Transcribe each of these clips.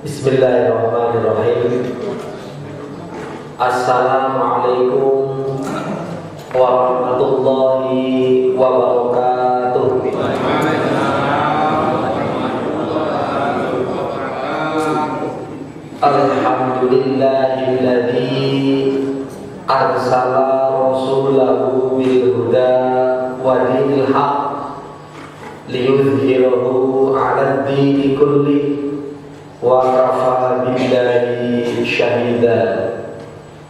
Bismillahirrahmanirrahim. Assalamualaikum warahmatullahi wabarakatuh. Alhamdulillahilladzi arsala rasulahu bil huda wa dinil haq liyudhhirahu 'ala ad-dini kullih wa kafa billahi syahida.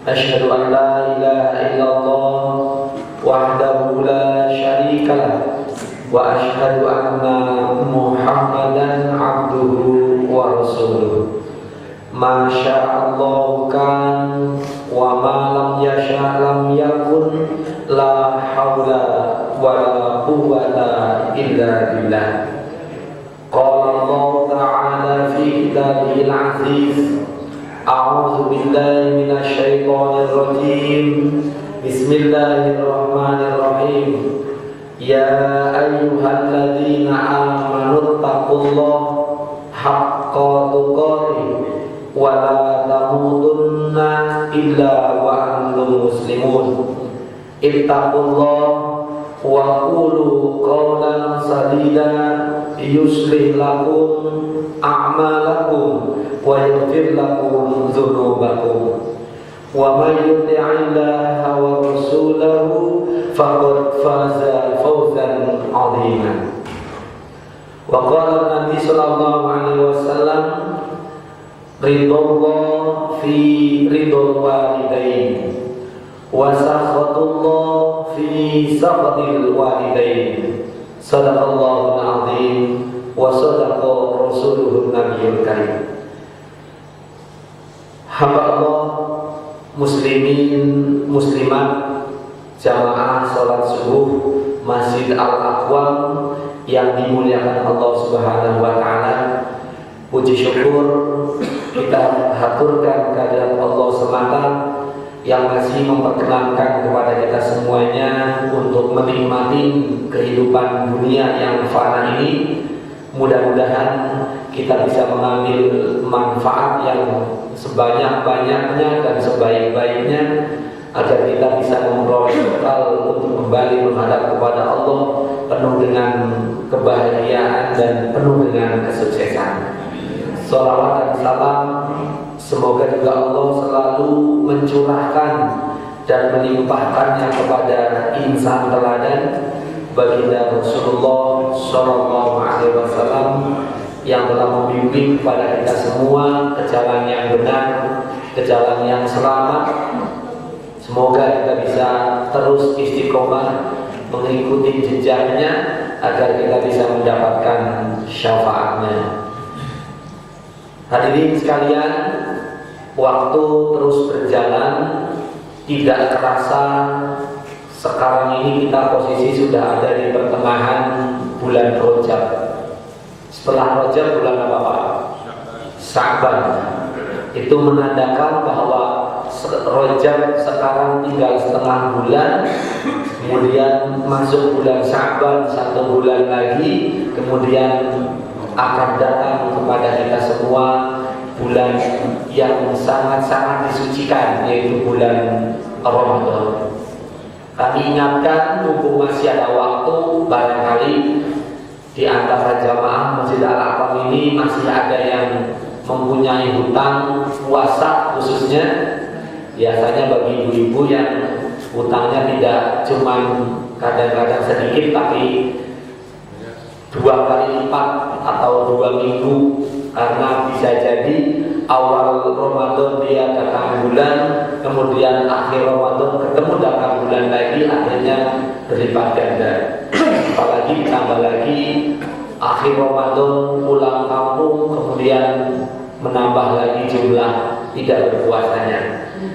Asyhadu an la ilaha illallah wahdahu la syarika lah wa asyhadu anna Muhammadan abduhu wa rasuluh. Ma sya'allahu kan wa ma lam yasha' lam yakun, la haula wa la quwwata illa billah. Qala Allah ta'ala fi kitabihil aziz, a'udzu billahi minasy syaithanir rajim. Bismillahirrahmanirrahim. Ya ayyuhalladzina amanu taqullaha haqqa tuqatih wa la tamutunna illa wa antum muslimun. Ittaqullaha wa qulu qawlan sadida yuslih lakum a'malakum wa yaghfir lakum dzunubakum wa may yuti'illaha wa rasulahu faqad faza fawzan 'azima. Wa qala Nabi sallallahu alaihi wasallam, ridallah fi ridal walidain wa sakhatullah fi sakhatil walidain. Sadaqallahul azim wa sadaqa rasuluhun nabiyul karim. Hamba Allah, muslimin muslimat, jamaah salat subuh Masjid Al-Aqwam yang dimuliakan Allah Subhanahu wa taala. Puji syukur kita haturkan kehadirat Allah semata yang masih memperkenankan kepada kita semuanya untuk menikmati kehidupan dunia yang fana ini. Mudah-mudahan kita bisa mengambil manfaat yang sebanyak-banyaknya dan sebaik-baiknya agar kita bisa memperoleh bekal untuk kembali menghadap kepada Allah penuh dengan kebahagiaan dan penuh dengan kesuksesan. Shalawat dan salam semoga juga Allah selalu mencurahkan dan melimpahkannya kepada insan teladan baginda Rasulullah Shallallahu Alaihi Wasallam yang telah membimbing kepada kita semua ke jalan yang benar, ke jalan yang selamat. Semoga kita bisa terus istiqomah mengikuti jejaknya agar kita bisa mendapatkan syafaatnya. Hadirin sekalian, waktu terus berjalan, tidak terasa sekarang ini kita posisi sudah ada di pertengahan bulan Rajab. Setelah Rajab bulan apa Pak? Sya'ban. Itu menandakan bahwa Rajab sekarang tinggal setengah bulan, kemudian masuk bulan Sya'ban 1 bulan lagi, kemudian akan datang kepada kita semua bulan yang sangat-sangat disucikan, yaitu bulan Ramadan. Kami ingatkan, mumpung masih ada waktu, barangkali di antara jamaah Masjid Al-Aqwam ini masih ada yang mempunyai hutang puasa khususnya. Biasanya bagi ibu-ibu yang hutangnya tidak cuma kadang-kadang sedikit, tapi 2 kali lipat atau 2 minggu, karena bisa jadi awal Ramadan dia datang bulan, kemudian akhir Ramadan ketemu datang bulan lagi, akhirnya berlipat ganda. Apalagi ditambah lagi akhir Ramadan pulang kampung, kemudian menambah lagi jumlah tidak berpuasanya.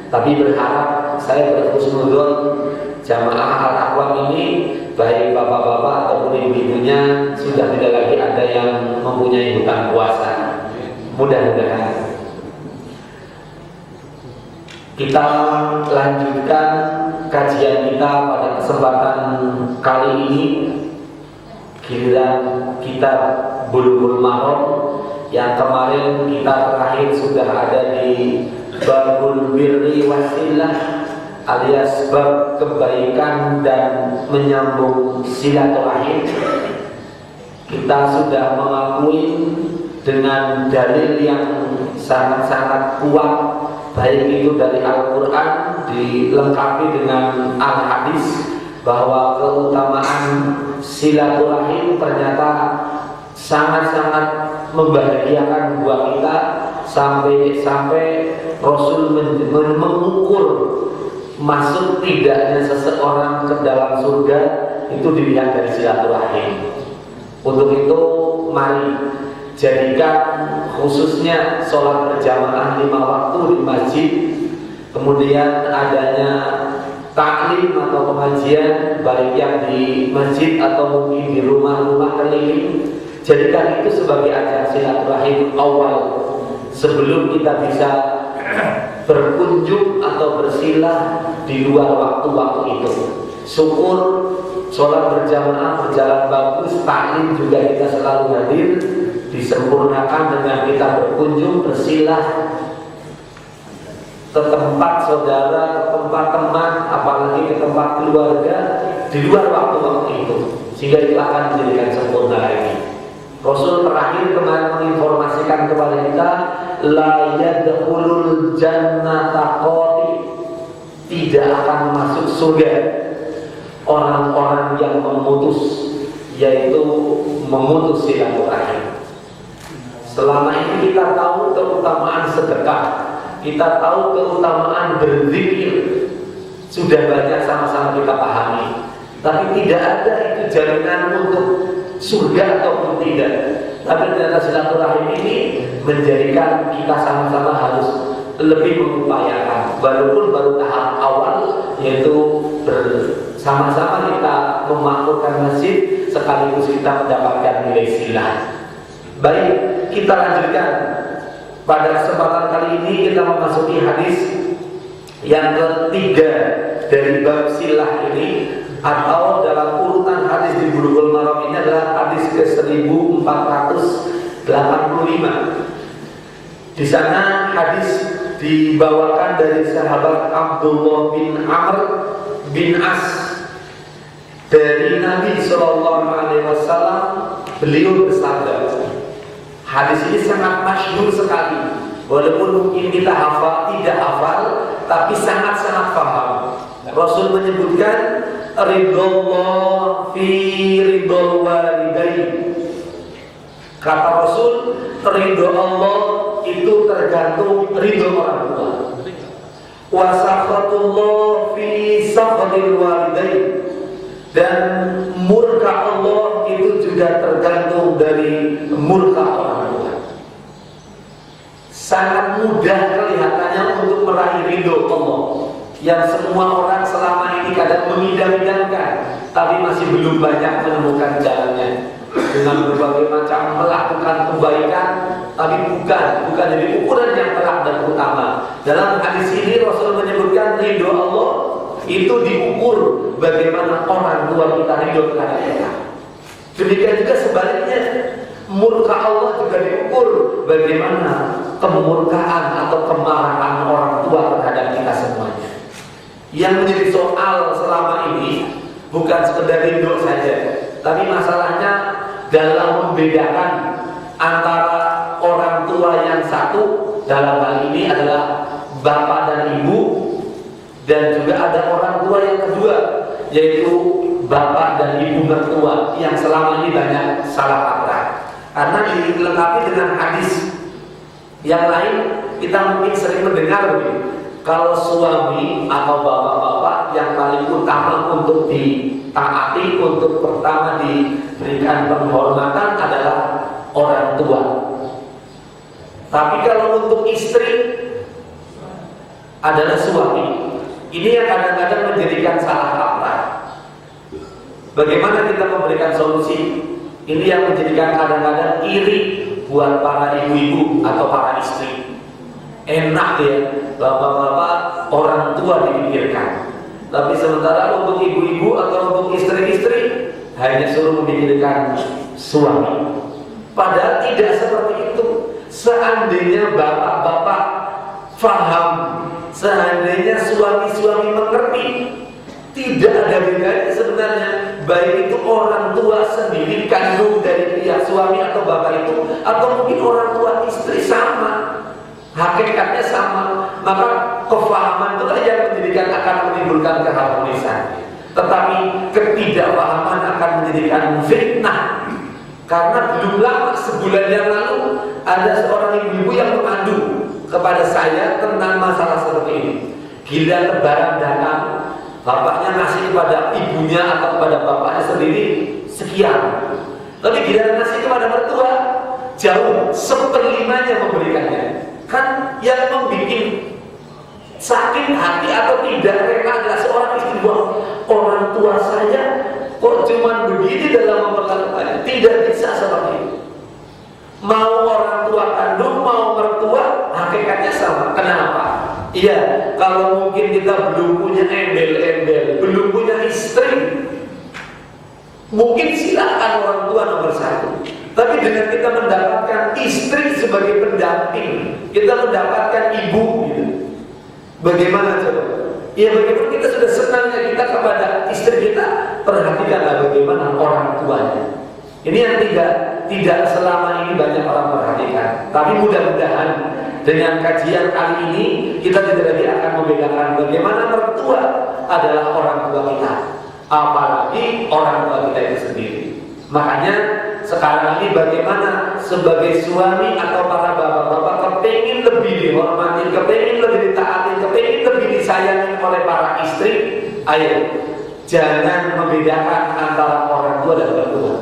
Tapi berharap, saya berhusnudzon jamaah Al-Aqwam ini, baik bapak-bapak ataupun ibu-ibunya, sudah tidak lagi ada yang mempunyai hutang puasa. Mudah-mudahan. Kita lanjutkan kajian kita pada kesempatan kali ini, giliran kitab Bulughul Maram yang kemarin kita terakhir sudah ada di babul birri wasilah, alias bab kebaikan dan menyambung silaturahim. Kita sudah mengakui dengan dalil yang sangat-sangat kuat, baik itu dari Al-Quran dilengkapi dengan Al-Hadis, bahwa keutamaan silaturahim ternyata sangat-sangat membahagiakan buat kita, sampai Rasul mengukur masuk tidaknya seseorang ke dalam surga itu dilihat dari silaturahim. Untuk itu mari jadikan khususnya sholat berjamaah 5 waktu di masjid, kemudian adanya taklim atau pengajian baik yang di masjid atau mungkin di rumah-rumah keliling, jadikan itu sebagai ajang silaturahim awal sebelum kita bisa berkunjung atau bersilah di luar waktu-waktu itu. Syukur sholat berjamaah berjalan bagus, taklim juga kita selalu hadir, disempurnakan dengan kita berkunjung bersilah ke tempat saudara, ke tempat teman, apalagi ke tempat keluarga di luar waktu-waktu itu, sehingga itu akan menjadikan sempurna lagi. Rasul terakhir kemarin menginformasikan kepada kita, la yadkhulul jannata qati, tidak akan masuk surga orang-orang yang memutus, yaitu memutus silaturahim. Selama ini kita tahu keutamaan sedekah, kita tahu keutamaan berzikir, sudah banyak sama-sama kita pahami. Tapi tidak ada itu jaminan untuk surga ataupun tidak. Tapi ternyata silaturahim ini menjadikan kita sama-sama harus lebih mengupayakan, walaupun baru tahap awal, yaitu bersama-sama kita memakmurkan masjid sekaligus kita mendapatkan nilai silah. Baik, kita lanjutkan. Pada kesempatan kali ini kita memasuki hadis yang ketiga dari bab silah ini, atau dalam urutan hadis di Bulughul Maram ini adalah hadis ke 1485. Di sana hadis dibawakan dari sahabat Abdullah bin Amr bin As dari Nabi SAW. Beliau bersabda, hadis ini sangat masyhur sekali, walaupun mungkin kita tidak hafal, tapi sangat-sangat paham. Rasul menyebutkan ridallah fi ridal walidain. Kata Rasul, ridho Allah itu tergantung ridho orang tua. Wa sakhatullah fi sakhatil walidain, dan murka Allah itu juga tergantung dari murka orang tua. Sangat mudah kelihatannya untuk meraih ridho Allah, yang semua orang selama ini kadang mengidam-idamkan, tapi masih belum banyak menemukan jalannya dengan berbagai macam melakukan kebaikan, tapi bukan jadi ukuran yang telah dan utama. Dalam hadis ini Rasul menyebutkan ridho Allah itu diukur bagaimana orang tua kita ridho terhadap kita. Demikian juga sebaliknya, murka Allah juga diukur bagaimana kemurkaan atau kemarahan orang tua terhadap kita semuanya. Yang menjadi soal selama ini bukan sekedar ridho saja, tapi masalahnya dalam membedakan antara orang tua yang satu, dalam hal ini adalah bapak dan ibu, dan juga ada orang tua yang kedua, yaitu bapak dan ibu mertua, yang selama ini banyak salah kaprah. Karena dilengkapi dengan hadis yang lain, kita mungkin sering mendengar begini, kalau suami atau bapak-bapak yang paling utama untuk ditaati, untuk pertama diberikan penghormatan adalah orang tua. Tapi kalau untuk istri adalah suami. Ini yang kadang-kadang menjadikan salah kaprah. Bagaimana kita memberikan solusi? Ini yang menjadikan kadang-kadang iri buat para ibu-ibu atau para istri. Enak ya, bapak-bapak orang tua dipikirkan, tapi sementara untuk ibu-ibu atau untuk istri-istri hanya suruh memikirkan suami. Padahal tidak seperti itu. Seandainya bapak-bapak faham, seandainya suami-suami mengerti, tidak ada bedanya sebenarnya, baik itu orang tua sendiri kandung dari pihak suami atau bapak itu, atau mungkin orang tua istri, sama, hakikatnya sama. Maka kefahaman itulah yang menjadikan akan menimbulkan keharmonisan. Tetapi ketidakpahaman akan menjadikan fitnah. Karena belum lama, sebulan yang lalu, ada seorang ibu-ibu yang mengadu kepada saya tentang masalah seperti ini. Gila lebaran datang, bapaknya ngasih kepada ibunya atau kepada bapaknya sendiri sekian, tapi gila ngasih kepada mertua jauh 1/5-nya memberikannya. Kan yang membuat sakit hati atau tidak rela adalah seorang istri. Orang tua saya kok cuma begini dalam memperlakukannya, tidak bisa seperti itu. Mau orang tua kandung, mau mertua, hakikatnya sama. Kenapa? Iya, kalau mungkin kita belum punya embel-embel, belum punya istri, mungkin silakan orang tua nomor 1. Tapi dengan kita mendapatkan istri sebagai pendamping, kita mendapatkan ibu gitu. Bagaimana coba? Ya bagaimana kita sudah senangnya kita kepada istri kita, perhatikanlah bagaimana orang tuanya. Ini yang tidak selama ini banyak orang perhatikan. Tapi mudah-mudahan dengan kajian kali ini kita tidak lagi akan membedakan bagaimana mertua adalah orang tua kita, apalagi orang tua kita itu sendiri. Makanya sekarang ini bagaimana sebagai suami atau para bapak-bapak kepingin lebih dihormati, kepingin lebih ditaati, kepingin lebih disayangi oleh para istri. Ayo, jangan membedakan antara orang tua dan mertua.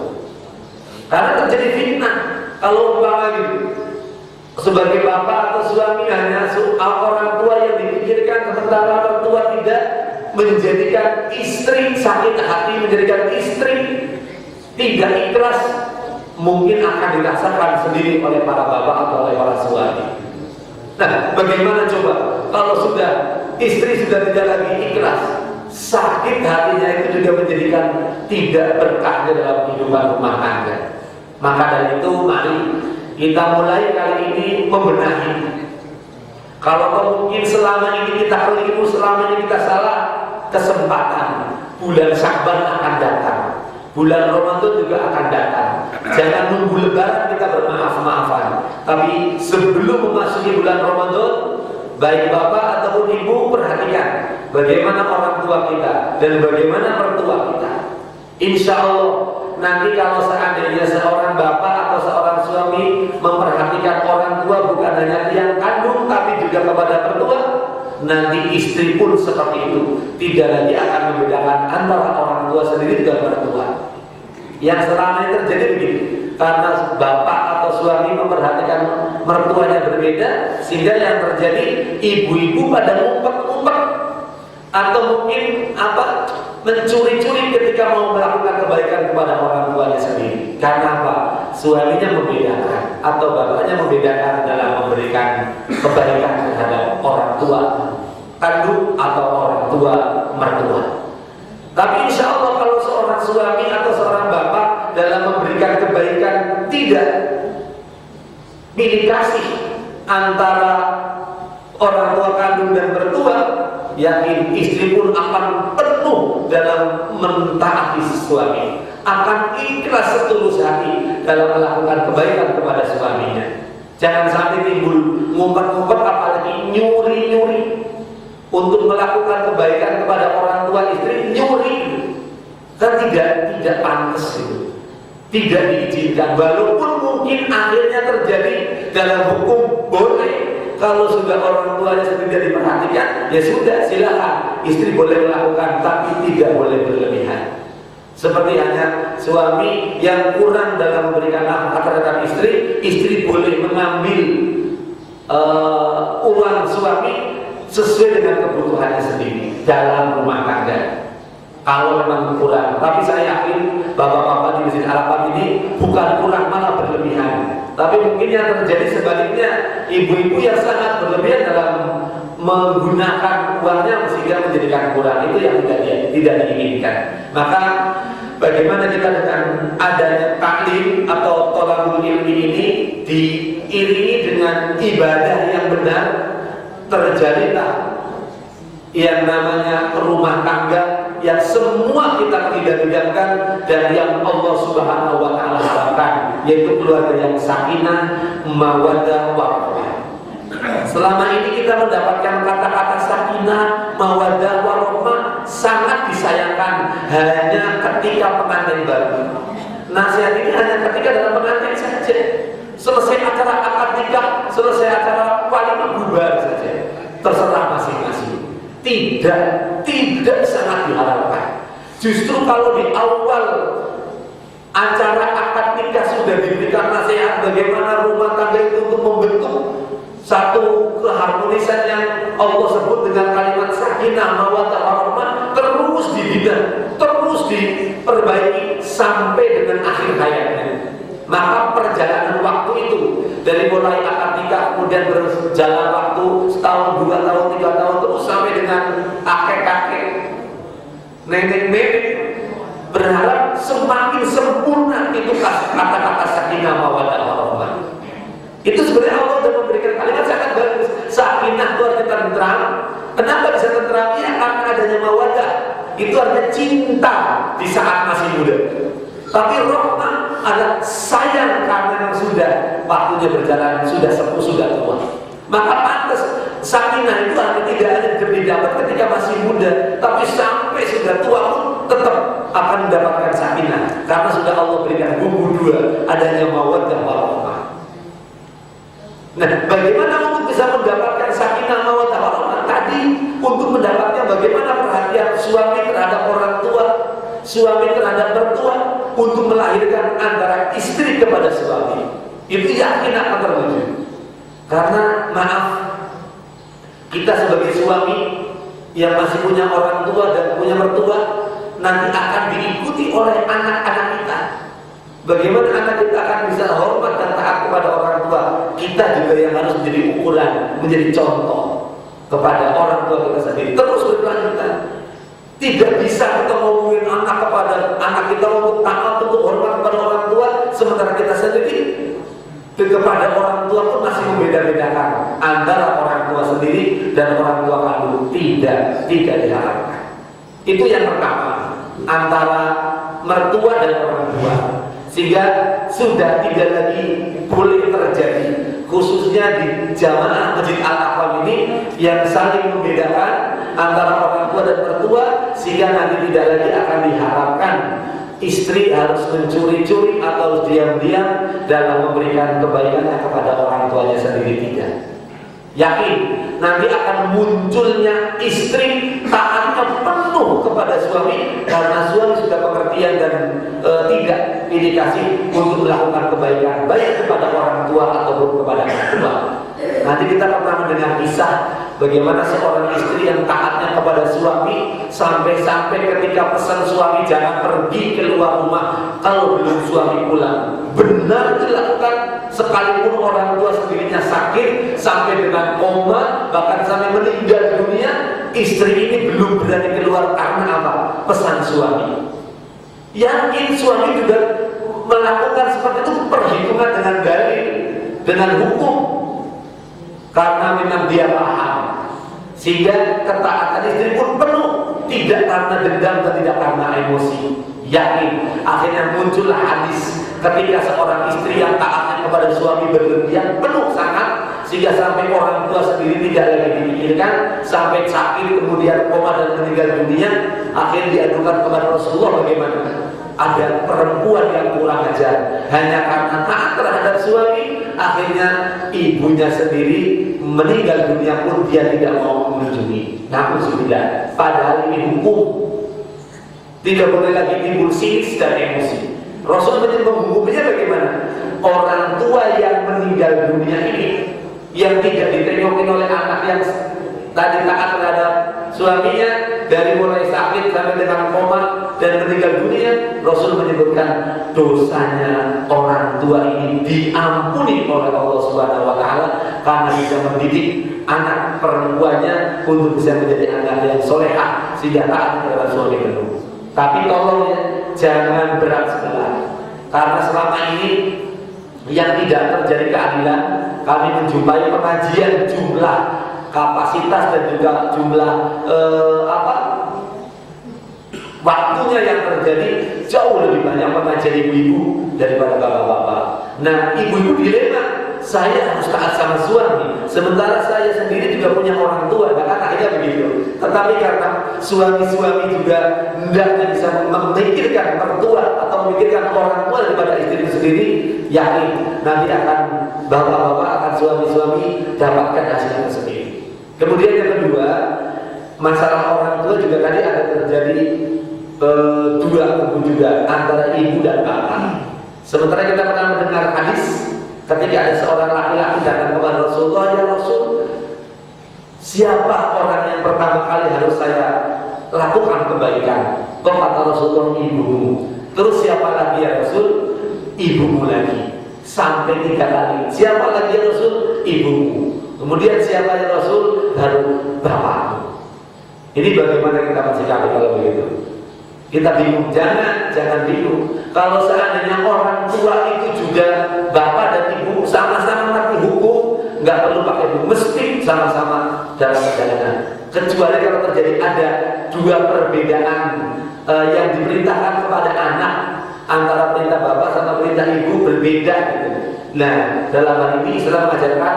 Karena terjadi fitnah. Kalau umpama gitu, sebagai bapak atau suami hanya orang tua yang dipikirkan, sementara mertua tidak, menjadikan istri sakit hati, menjadikan istri tidak ikhlas, mungkin akan dirasakan sendiri oleh para bapak atau oleh para suami. Nah, bagaimana coba kalau sudah istri sudah tidak lagi ikhlas, sakit hatinya itu juga menjadikan tidak berkah dalam kehidupan rumah tangga. Maka dari itu mari kita mulai kali ini membenahi. Kalau mungkin selama ini kita keliru, selama ini kita salah, kesempatan bulan Sya'ban akan datang, bulan Ramadan juga akan datang. Jangan nunggu lebaran kita bermaaf-maafan. Tapi sebelum memasuki bulan Ramadan, baik bapak ataupun ibu perhatikan bagaimana orang tua kita dan bagaimana mertua kita. Insya Allah nanti kalau seandainya seorang bapak atau seorang suami memperhatikan orang tua bukan hanya yang kandung tapi juga kepada mertua, nanti istri pun seperti itu, tidak lagi akan membedakan antara orang tua sendiri dan mertua. Yang selama ini terjadi begini, karena bapak atau suami memperhatikan mertuanya berbeda, sehingga yang terjadi ibu-ibu pada ngumpet-ngumpet atau mungkin mencuri-curi ketika mau melakukan kebaikan kepada orang tuanya sendiri. Karena apa? Suaminya membedakan atau bapaknya membedakan dalam memberikan kebaikan terhadap orang tua kandung atau orang tua mertua. Tapi insya Allah kalau seorang suami atau seorang bapak dalam memberikan kebaikan tidak pilih kasih antara orang tua kandung dan mertua, yakin istri pun akan penuh dalam mentaati suami, akan ikhlas setulus hati dalam melakukan kebaikan kepada suaminya. Jangan sampai timbul ngumpet-ngumpet, apalagi nyuri-nyuri untuk melakukan kebaikan kepada orang tua istri, nyuri kan tidak pantas itu, tidak diizinkan. Walaupun mungkin akhirnya terjadi dalam hukum boleh. Kalau sudah orang tuanya tidak diperhatikan, ya sudah, silakan istri boleh melakukan, tapi tidak boleh berlebihan. Seperti hanya suami yang kurang dalam memberikan nafkah terhadap istri, istri boleh mengambil uang suami sesuai dengan kebutuhannya sendiri dalam rumah tangga. Kalau memang kurang, tapi saya yakin bapak-bapak di Masjid Al-Arqam ini bukan kurang, malah berlebihan. Tapi mungkin yang terjadi sebaliknya, ibu-ibu yang sangat berlebihan dalam menggunakan uangnya sehingga menjadikan kurang. Itu yang tidak diinginkan. Maka bagaimana kita dengan adanya taklim atau thalabul ilmi ini diiringi dengan ibadah yang benar, terjalinlah yang namanya rumah tangga yang semua kita tidak-tidakkan dan yang Allah Subhanahu wa Ta'ala harapkan, yaitu keluarga yang sakinah, mawaddah, warahmah. Selama ini kita mendapatkan kata-kata sakinah, mawaddah, warahmah sangat disayangkan hanya ketika pengantin baru. Nasihat ini hanya ketika dalam pengantin saja. Selesai acara akad nikah, selesai acara walimah, bubar saja. Terserah masing-masing. Tidak sangat diharapkan. Justru kalau di awal acara akad nikah sudah diberikan nasihat bagaimana rumah tangga itu untuk membentuk satu keharmonisan yang Allah sebut dengan kalimat sakinah, mawaddah, warahmah, terus dibina, terus diperbaiki sampai dengan akhir hayatnya. Maka perjalanan waktu itu dari mulai akad nikah kemudian berjalan waktu setahun, 2 tahun, 3 tahun terus sampai dengan kakek-kakek, nenek-nenek, berharap semakin sempurna itu kata-kata sakinah, mawaddah, warahmah. Itu sebenarnya Allah sudah memberikan kalimat sangat bagus. Sakinah itu artinya tentram. Kenapa bisa tentram? Ya karena adanya mawaddah. Itu artinya cinta di saat masih muda. Tapi rahmah adalah sayang karena sudah waktunya berjalan, sudah sepuh, sudah tua. Maka pantas sakinah itu artinya tidak ada didapat ketika masih muda, tapi sampai sudah tua pun tetap akan mendapatkan sakinah karena sudah Allah berikan bumbu 2, adanya mawaddah, warahmah. Nah, bagaimana untuk bisa mendapatkan sakinah, mawaddah, warahmah? Tadi untuk mendapatnya bagaimana perhatian suami terhadap orang tua, suami terhadap mertua, untuk melahirkan antara istri kepada suami. Itu yakin akan terwujud. Karena maaf, kita sebagai suami yang masih punya orang tua dan punya mertua nanti akan diikuti oleh anak-anak kita. Bagaimana anak kita akan bisa hormat dan taat kepada orang tua? Kita juga yang harus menjadi ukuran, menjadi contoh kepada orang tua kita sendiri. Terus berkelanjutan. Tidak bisa kita ngomongin anak kepada anak kita untuk taat, untuk hormat kepada orang tua, sementara kita sendiri kepada orang tua pun masih membeda-bedakan antara orang tua sendiri dan orang tua kandung. Tidak diharapkan. Itu yang pertama, antara mertua dan orang tua. Sehingga sudah tidak lagi boleh terjadi, khususnya di jamaah Masjid Al-Aqwam ini yang saling membedakan antara orang tua dan mertua, sehingga nanti tidak lagi akan diharapkan istri harus mencuri-curi atau diam-diam dalam memberikan kebaikannya kepada orang tuanya sendiri. Tidak. Yakin nanti akan munculnya istri taatnya penuh kepada suami karena suami sudah pengertian dan tidak indikasi untuk melakukan kebaikan baik kepada orang tua ataupun kepada mertua. Nanti kita pernah mendengar kisah bagaimana seorang istri yang taatnya kepada suami sampai-sampai ketika pesan suami jangan pergi keluar rumah kalau belum suami pulang, benar dilakukan sekalipun orang tua sendirinya sakit sampai dengan koma bahkan sampai meninggal dunia, istri ini belum berani keluar karena apa? Pesan suami. Yakin suami juga melakukan seperti itu perhitungan dengan dalil, dengan hukum, karena memang dia paham, sehingga ketaatan istri pun penuh, tidak karena dendam dan tidak karena emosi. Yakin akhirnya muncullah hadis ketika seorang istri yang taatnya kepada suami berlebihan penuh sangat, sehingga sampai orang tua sendiri tidak lagi dipikirkan, sampai sakit kemudian koma dan meninggal dunia. Akhirnya diadukan kepada Rasulullah, bagaimana ada perempuan yang kurang ajar hanya karena taat terhadap suami, akhirnya ibunya sendiri meninggal dunia pun dia tidak mau mengunjungi. Namun sudah, padahal ini hukum, tidak boleh lagi timbul sinis dan emosi. Rasul menghukumnya bagaimana? Orang tua yang meninggal dunia ini, yang tidak ditengokin oleh anak yang tadi taat terhadap suaminya, dari mulai sakit sampai dengan koma dan meninggal dunia, Rasul menyebutkan dosanya orang tua ini diampuni oleh Allah Subhanahu wa Ta'ala karena bisa mendidik anak perempuannya untuk bisa menjadi anak yang solehah sehingga taat kepada suami penuh. Tapi tolong ya, jangan berat sebelah, karena selama ini yang tidak terjadi keadilan, kami menjumpai pengajian jumlah kapasitas dan juga jumlah waktunya yang terjadi jauh lebih banyak pengajian ibu-ibu daripada bapak-bapak. Nah, ibu-ibu dilema, saya harus taat sama suami, sementara saya sendiri juga punya orang tua, bahkan akhirnya begitu. Tetapi karena suami-suami juga hendaknya bisa memikirkan mertua atau memikirkan orang tua daripada istri itu sendiri, yakin nanti akan bapak-bapak akan suami-suami dapatkan hasilnya sendiri. Kemudian yang kedua, masalah orang tua juga tadi ada terjadi dua kubu juga antara ibu dan bapak. Sementara kita pernah mendengar hadis ketika ada seorang laki-laki datang kepada Rasulullah, ya Rasul, siapa orang yang pertama kali harus saya lakukan kebaikan? Kata Rasulullah, ibumu. Terus siapa lagi ya Rasul? Ibumu lagi. Sampai 3 kali. Siapa lagi ya Rasul? Ibumu. Kemudian siapa ya Rasul? Baru bapakmu. Ini bagaimana kita mensikapi kalau begitu? Kita bingung, jangan bingung. Kalau seandainya orang tua itu juga bapak dan ibu sama-sama ngerti hukum, nggak perlu pakai buku, mesti sama-sama dalam perjalanan. Kecuali kalau terjadi ada dua perbedaan yang diperintahkan kepada anak, antara perintah bapak sama perintah ibu berbeda gitu. Nah, dalam hal ini Islam mengajarkan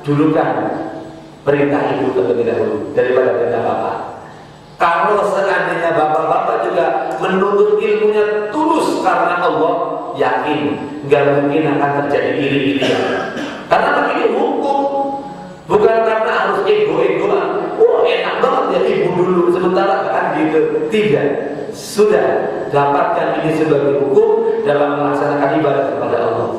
dulukan perintah ibu terlebih dahulu daripada perintah bapak. Kalau seandainya bapak-bapak juga menuntut ilmunya tulus karena Allah, yakin nggak mungkin akan terjadi iri-irian. Karena begini hukum, bukan karena harus ego-egoan. Wah, enak banget ya ibu dulu sementara kan gitu. Tidak. Sudah dapatkan ini sebagai hukum dalam melaksanakan ibadah kepada Allah.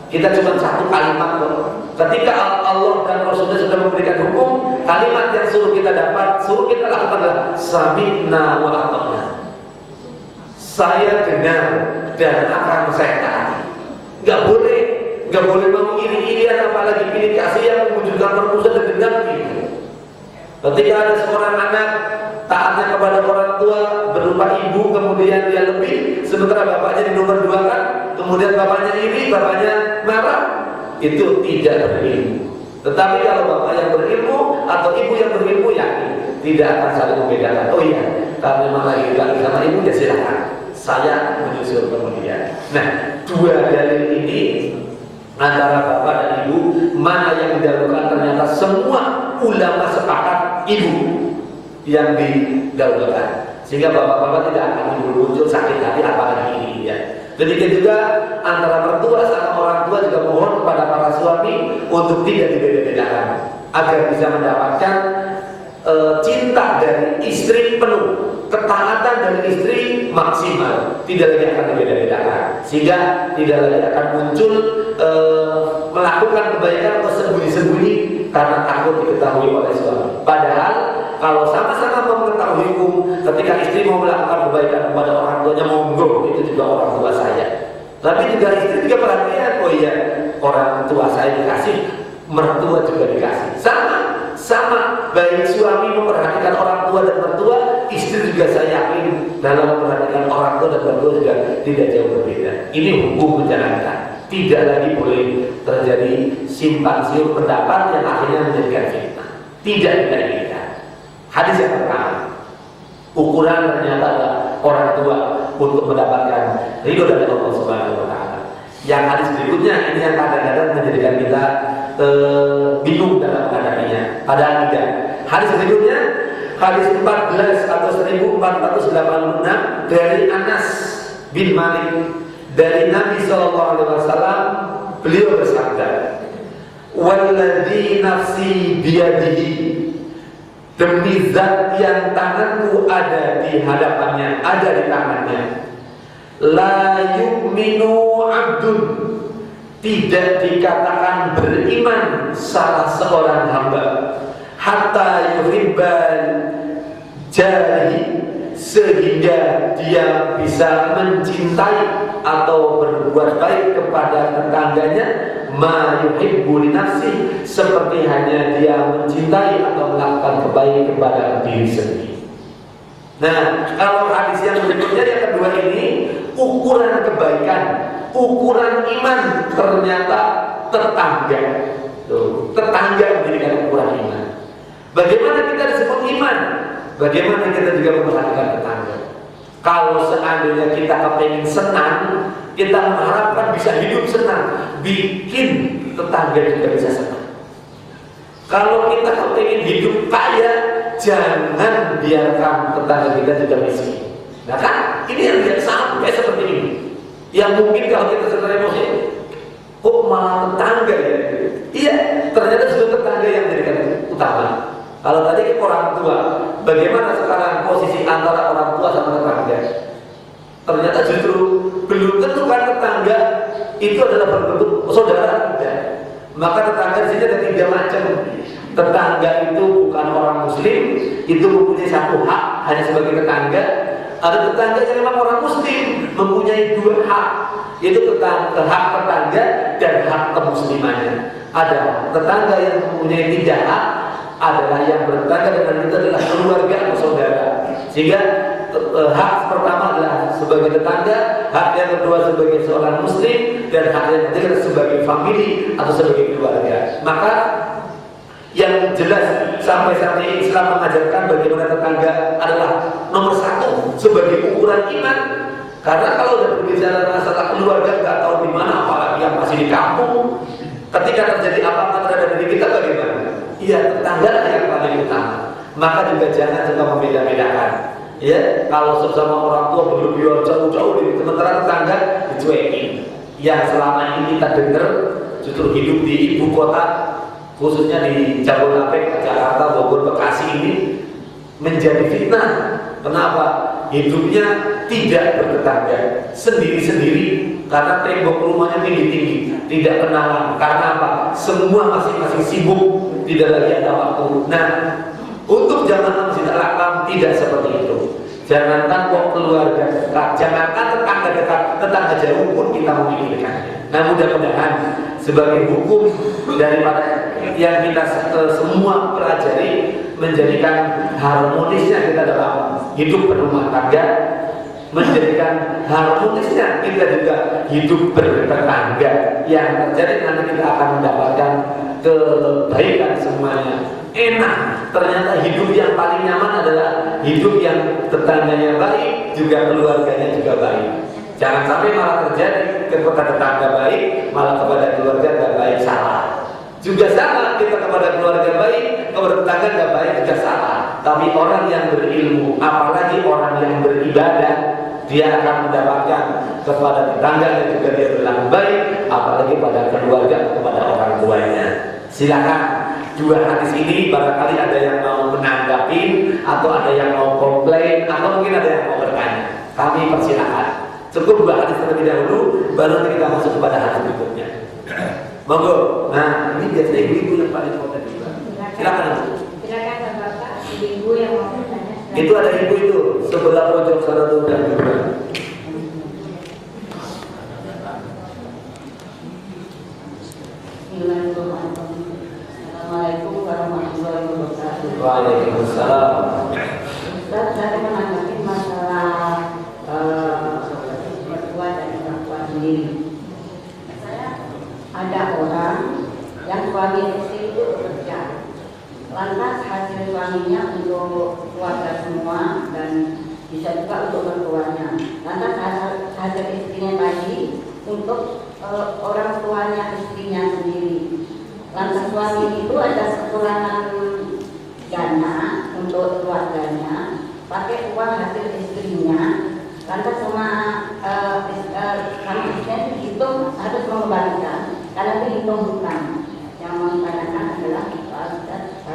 Kita cuma satu kalimat kok. Ketika Allah dan Rasulnya sudah memberikan hukum, kalimat yang suruh kita lakukan adalah sami'na wa ata'na. Saya dengar dan akan saya taati. Gak boleh mau iri-irian, apalagi pilih kasih yang mewujudkan permusuhan dan dendam gitu. Ketika ada seorang anak taatnya kepada orang tua berupa ibu, kemudian dia lebih, sementara bapaknya di nomor 2 kan, kemudian bapaknya iri, bapaknya marah, itu tidak berilmu. Tetapi kalau bapak yang berilmu atau ibu yang berilmu, yakin tidak akan saling membedakan. Oh iya, karena memang lagi sama ibu, ya silakan, saya menyusul kemudian. Nah, dua dalil ini antara bapak dan ibu, mana yang didahulukan? Ternyata semua ulama sepakat ibu yang didahulukan, sehingga bapak-bapak tidak akan muncul sakit hati apalagi ini ya. Demikian juga antara mertua sama orang tua juga mohon kepada para suami untuk tidak dibeda-bedakan agar bisa mendapatkan cinta dari istri penuh, ketaatan dari istri maksimal, tidak lagi akan dibeda-bedakan, sehingga tidak lagi akan muncul melakukan kebaikan atau sembunyi-sembunyi karena takut diketahui oleh suami. Padahal kalau sama-sama mengetahui hukum, ketika istri mau melakukan kebaikan kepada orang tuanya, monggo, itu juga orang tua saya. Tapi juga istri juga perhatian, oh iya, orang tua saya dikasih, mertua juga dikasih. Sama, baik suami memperhatikan orang tua dan mertua, istri juga saya yakin dalam memperhatikan orang tua dan mertua juga tidak jauh berbeda. Ini hukum menjalankan. Tidak lagi boleh terjadi simpang siur pendapat yang akhirnya menjadikan fitnah. Tidak diinginkan. Hadis yang pertama, ukuran ternyata adalah orang tua untuk mendapatkan ridho dari Allah Subhanahu wa Ta'ala. Yang hadis berikutnya ini yang kadang-kadang menjadikan kita bingung dalam menghadapinya. Padahal tidak. Hadis berikutnya, hadis 14 atau 1486 dari Anas bin Malik dari Nabi SAW, beliau bersabda, "Walladzi nafsi biyadihi, demi zat yang tanganku ada di hadapannya, ada di tangannya, la yu'minu abdun, tidak dikatakan beriman salah seorang hamba, hatta yuhibbal jari, sehingga dia bisa mencintai atau berbuat baik kepada tetangganya, ma yuhibbu li nafsi, seperti hanya dia mencintai atau melakukan kebaikan kepada diri sendiri." Nah, kalau hadis yang berikutnya yang kedua ini, ukuran kebaikan ukuran iman ternyata tetangga. Tuh, tetangga menjadikan ukuran iman. Bagaimana kita disebut iman? Bagaimana kita juga memperhatikan tetangga? Kalau seandainya kita kepengen senang, kita mengharapkan bisa hidup senang, bikin tetangga juga bisa senang. Kalau kita kepengen hidup kaya, jangan biarkan tetangga kita juga miskin. Nah kan, ini yang biasa kayak seperti ini. Yang mungkin kalau kita sedang emosi, kok malah tetangga ya? Iya, ternyata sudah tetangga yang menjadikan utama. Kalau tadi orang tua, bagaimana sekarang posisi antara orang tua sama tetangga? Ternyata justru belum tentu kan tetangga itu adalah berbentuk saudara tidak. Maka tetangga di sini ada 3 macam. Tetangga itu bukan orang Muslim, itu mempunyai satu hak hanya sebagai tetangga. Ada tetangga yang memang orang Muslim, mempunyai 2 hak, yaitu hak tetangga dan hak kemuslimannya. Ada tetangga yang mempunyai 3 hak, adalah yang bertetangga dengan itu adalah keluarga atau saudara. Sehingga hak pertama adalah sebagai tetangga, hak yang kedua sebagai seorang muslim, dan hak yang ketiga sebagai famili atau sebagai keluarga. Maka yang jelas sampai saat ini Islam mengajarkan bagaimana tetangga adalah nomor 1 sebagai ukuran iman. Karena kalau sudah berbicara masalah keluarga nggak tahu di mana, apalagi yang masih di kampung, ketika terjadi apa-apa terhadap diri kita bagaimana? Iya, tetangga yang paling utama. Maka juga jangan coba membeda-bedakan. Ya, kalau sesama orang tua berlebihan jauh-jauh, sementara tetangga dicuekin. Yang selama ini kita dengar justru hidup di ibu kota, khususnya di Jabodetabek, Jakarta, Bogor, Bekasi ini menjadi fitnah. Kenapa? Hidupnya tidak bertetangga, sendiri-sendiri, karena tembok rumahnya tinggi-tinggi, tidak kenalan. Karena apa? Semua masing-masing sibuk, tidak lagi ada waktu. Nah, untuk zaman Masjid Al-Aqam tidak seperti itu. Jangankan kok keluarga dekat, jangankan tetangga dekat, tetangga jauh pun kita memikirkannya. Nah, mudah-mudahan sebagai hukum daripada yang kita semua pelajari, menjadikan harmonisnya kita dalam hidup berumah tangga, menjadikan harmonisnya kita juga hidup bertetangga. Yang terjadi nanti kita akan mendapatkan kebaikan semuanya. Enak, ternyata hidup yang paling nyaman adalah hidup yang tetangganya baik, juga keluarganya juga baik. Jangan sampai malah terjadi kepada tetangga baik, malah kepada keluarga tidak baik, salah. Juga sama, kita kepada keluarga baik, kepada tetangga tidak baik, juga salah. Tapi orang yang berilmu, apalagi orang yang beribadah, dia akan mendapatkan kepada tetangga dan juga dia berlaku baik, apalagi pada keluarga, kepada orang tuanya. Silakan, 2 hadis ini barangkali ada yang mau menanggapi, atau ada yang mau komplain, atau mungkin ada yang mau bertanya. Kami persilakan. Cukup 2 hadis terlebih dahulu, baru nanti kita masuk kepada hadis berikutnya. Monggo. Nah, ini biasanya ibu-ibu yang paling komplain juga. Silakan. Silakan Bapak, ibu yang mau bertanya. Itu ada ibu itu sebelah pojok sana tuh dan juga. Assalamualaikum warahmatullahi wabarakatuh. Waalaikumsalam. Ustaz, saya menanggapi masalah mertua dan orang tua sendiri. Ada orang yang suami istri itu bekerja, lantas hasil suaminya untuk keluarga semua dan bisa juga untuk mertuanya. Lantas hasil istrinya tadi untuk orang tuanya istrinya sendiri. Lantas suami itu ada kekurangan dana untuk keluarganya, pakai uang hasil istrinya. Lantas sama istrinya dihitung harus mengembalikan karena itu hitung hutang. Yang mau ditanyakan adalah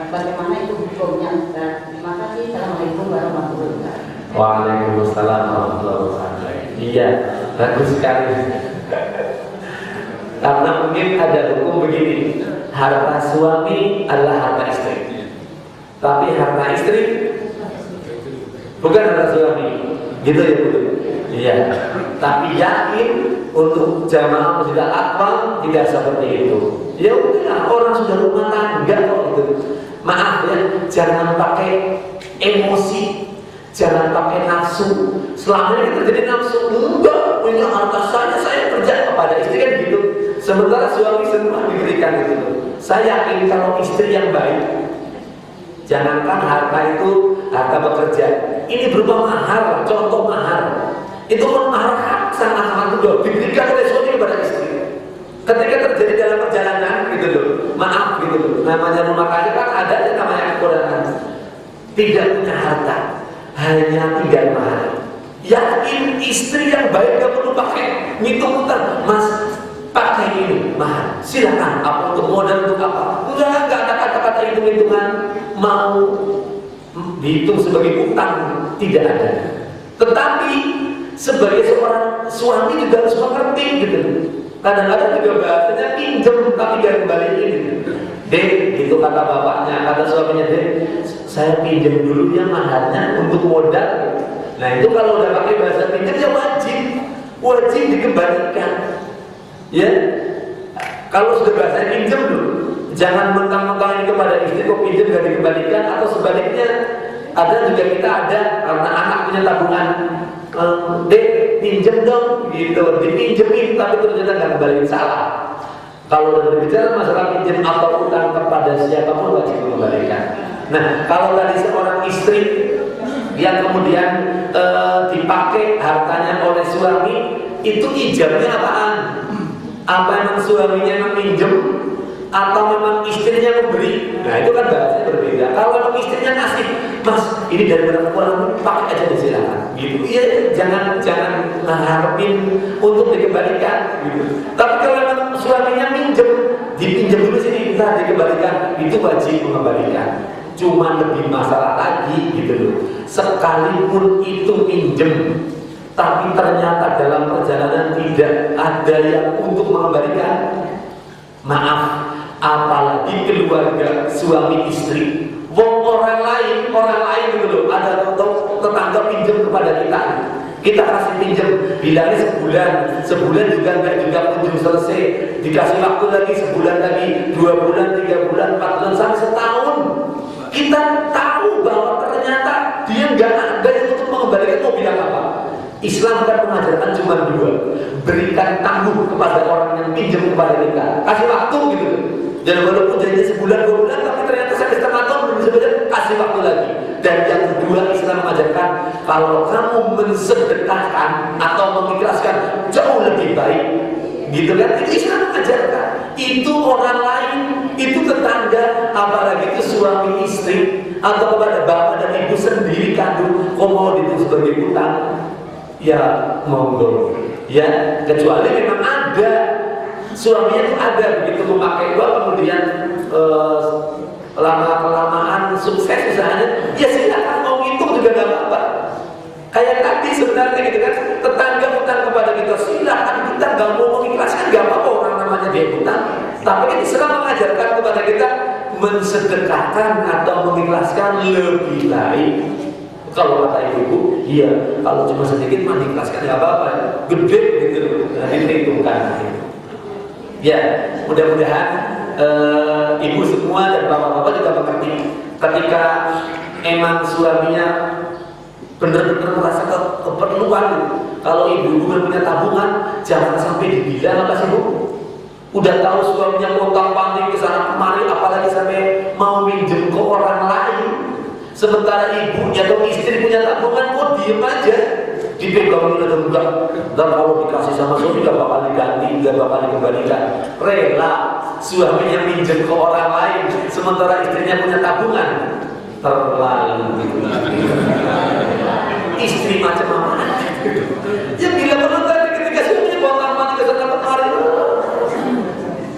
bagaimana itu hukumnya, Ustaz. Terima kasih. Assalamualaikum warahmatullahi wabarakatuh. Waalaikumsalam warahmatullahi wabarakatuh. Iya, bagus sekali. Karena mungkin ada hukum begini, harta suami adalah harta istri, tapi harta istri bukan harta suami, gitu ya Bu? Iya. Tapi yakin untuk jamaah Masjid Al-Aqam tidak seperti itu. Ya udah, orang sudah rumah tangga kok gitu. Maaf ya, jangan pakai emosi, jangan pakai nafsu. Selama ini terjadi nafsu, enggak punya harta saya kerja kepada istri kan gitu. Sementara suami semua diberikan itu. Saya yakin kalau istri yang baik, jangankan harta itu harta bekerja, ini berupa mahar, contoh mahar. Itu pun mahar hak sangat mudah diberikan oleh suami kepada istri. Ketika terjadi dalam perjalanan gitu loh, maaf gitu loh, namanya rumah kaya kan ada yang namanya kekurangan. Tidak punya harta, hanya tinggal mahar. Yakin istri yang baik gak perlu pakai ngitung utang, Mas pakai ini mahar, silakan. Apa untuk modal untuk apa? Enggak ada kata-kata hitung-hitungan. Mau dihitung sebagai utang tidak ada. Tetapi sebagai seorang suami juga harus mengerti gitu. Kadang-kadang juga bahasanya pinjam tapi dia kembaliin gitu. Dek, itu kata bapaknya, kata suaminya, Dek, saya pinjam dulu ya maharnya untuk modal. Nah itu kalau udah pakai bahasa pinjam ya wajib dikembalikan. Ya, kalau sudah bahasa pinjam dulu, jangan mentang-mentang kepada istri kok pinjam gak dikembalikan, atau sebaliknya. Ada juga kita ada karena anak punya tabungan, Dek pinjam dong gitu, dipinjemin tapi ternyata nggak kembaliin, salah. Kalau udah berbicara masalah pinjam atau utang kepada siapapun wajib mengembalikan. Nah kalau tadi seorang istri yang kemudian dipakai hartanya oleh suami, itu ijabnya apaan? Apa memang suaminya meminjam atau memang istrinya memberi? Nah itu kan bahasanya berbeda. Kalau memang istrinya ngasih, Mas ini dari kekurangan pakai aja silakan gitu. Iya, jangan harapin untuk dikembalikan gitu. Tapi kalau memang suaminya minjem, dipinjam dulu sini kita dikembalikan, itu wajib mengembalikan. Cuma lebih masalah lagi gitu loh, sekalipun itu minjem tapi ternyata dalam perjalanan tidak ada yang untuk mengembalikan, maaf, apalagi keluarga suami istri, orang lain gitu loh, ada tetangga pinjam kepada kita kasih pinjam, bilangnya sebulan juga enggak juga kunjung selesai, dikasih waktu lagi sebulan lagi, 2 bulan, 3 bulan, 4 bulan, sampai setahun. Kita tahu bahwa ternyata dia nggak ada yang untuk mengembalikan, mau bilang apa? Islam kan mengajarkan cuma 2, berikan tangguh kepada orang yang pinjam kepada kita, kasih waktu gitu. Jangan walaupun janji sebulan 2 bulan, tapi ternyata sampai setengah tahun belum bisa bayar, kasih waktu lagi. Dan yang kedua, Islam mengajarkan kalau kamu mensedekahkan atau mengikhlaskan jauh lebih baik, gitu kan? Itu Islam mengajarkan. Itu orang lain, itu tetangga, apalagi itu suami istri atau kepada bapak dan ibu sendiri kandung, kok mau dihitung sebagai utang? Ya monggo, ya kecuali memang ada suaminya itu ada begitu memakai uang kemudian lama-kelamaan sukses misalnya, ya silakan mau hitung juga gak apa-apa. Kayak tadi sebenarnya gitu kan, tetangga utang kepada kita, silakan, kita gak mau mengikhlaskan gak apa-apa, orang namanya dia utang. Tapi kan Islam mengajarkan kepada kita mensedekahkan atau mengikhlaskan lebih baik. Kalau kata ibu, iya, kalau cuma sedikit mah diikhlaskan gak apa-apa, gede gitu, dihitungkan. Ya, mudah-mudahan ibu semua dan bapak-bapak juga mengerti ketika emang suaminya benar-benar merasa keperluan. Kalau ibu punya tabungan, jangan sampai dibilang apa sih bu? Udah tahu suaminya pontang-panting ke sana kemari, apalagi sampai mau minjem ke orang lain. Sementara ibu atau istri punya tabungan, kok diem aja? Dipegang udah enggak, dan kalau dikasih sama suami gak bakal diganti, gak bakal dikembalikan. Rela suaminya minjem ke orang lain, sementara istrinya punya tabungan. Terlalu istri macam apa? Ya bila perlu tadi ketika suaminya pontang-panting ke sana kemari,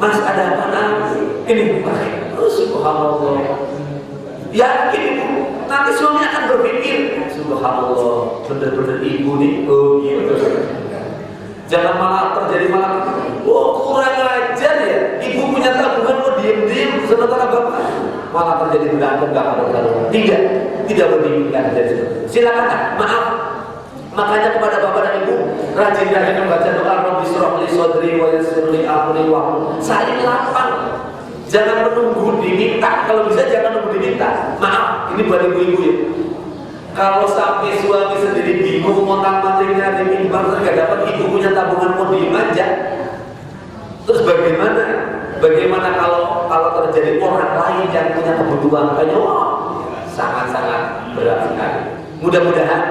Mas ada apa? Ini subhanallah. Yakin ibu, nanti suami akan berpikir, subhanallah, benar-benar ibu nih, oh gitu. Jangan malah terjadi kurang ajar ya. Ibu punya tabungan kok diem-diem, sementara bapak malah terjadi berantem gak ada karuan. Tidak berdimingkan dari situ. Silakan, maaf. Makanya kepada bapak dan ibu, rajin-rajin membaca doa Rabbi shrah li sadri wa yassir li amri wa saling lapang. Jangan menunggu diminta, kalau bisa jangan menunggu diminta. Maaf, ini buat ibu-ibu ya. Kalau sampai suami sendiri bingung montang-mantingnya di mimbar nggak dapat, ibu punya tabungan mau diem aja. Terus bagaimana kalau terjadi orang lain yang punya kebutuhan kayaknya sangat-sangat berat sekali. Mudah-mudahan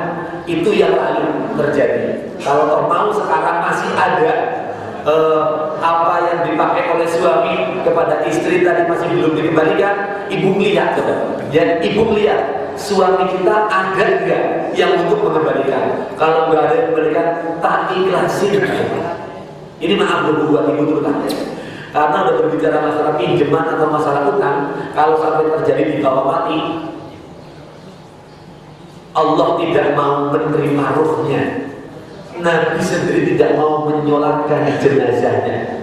itu yang lalu terjadi. Kalau mau sekarang masih ada apa yang dipakai oleh suami kepada istri tadi masih belum dikembalikan, ibu lihat coba. Ya, ibu lihat suami kita ada enggak yang untuk mengembalikan. Kalau nggak ada yang mengembalikan, tak ikhlasin. Ini maaf buat ibu terutama. Karena udah berbicara masalah pinjaman atau masalah utang, kalau sampai terjadi di bawah mati, Allah tidak mau menerima ruhnya. Nabi sendiri tidak mau menyolatkan jenazahnya.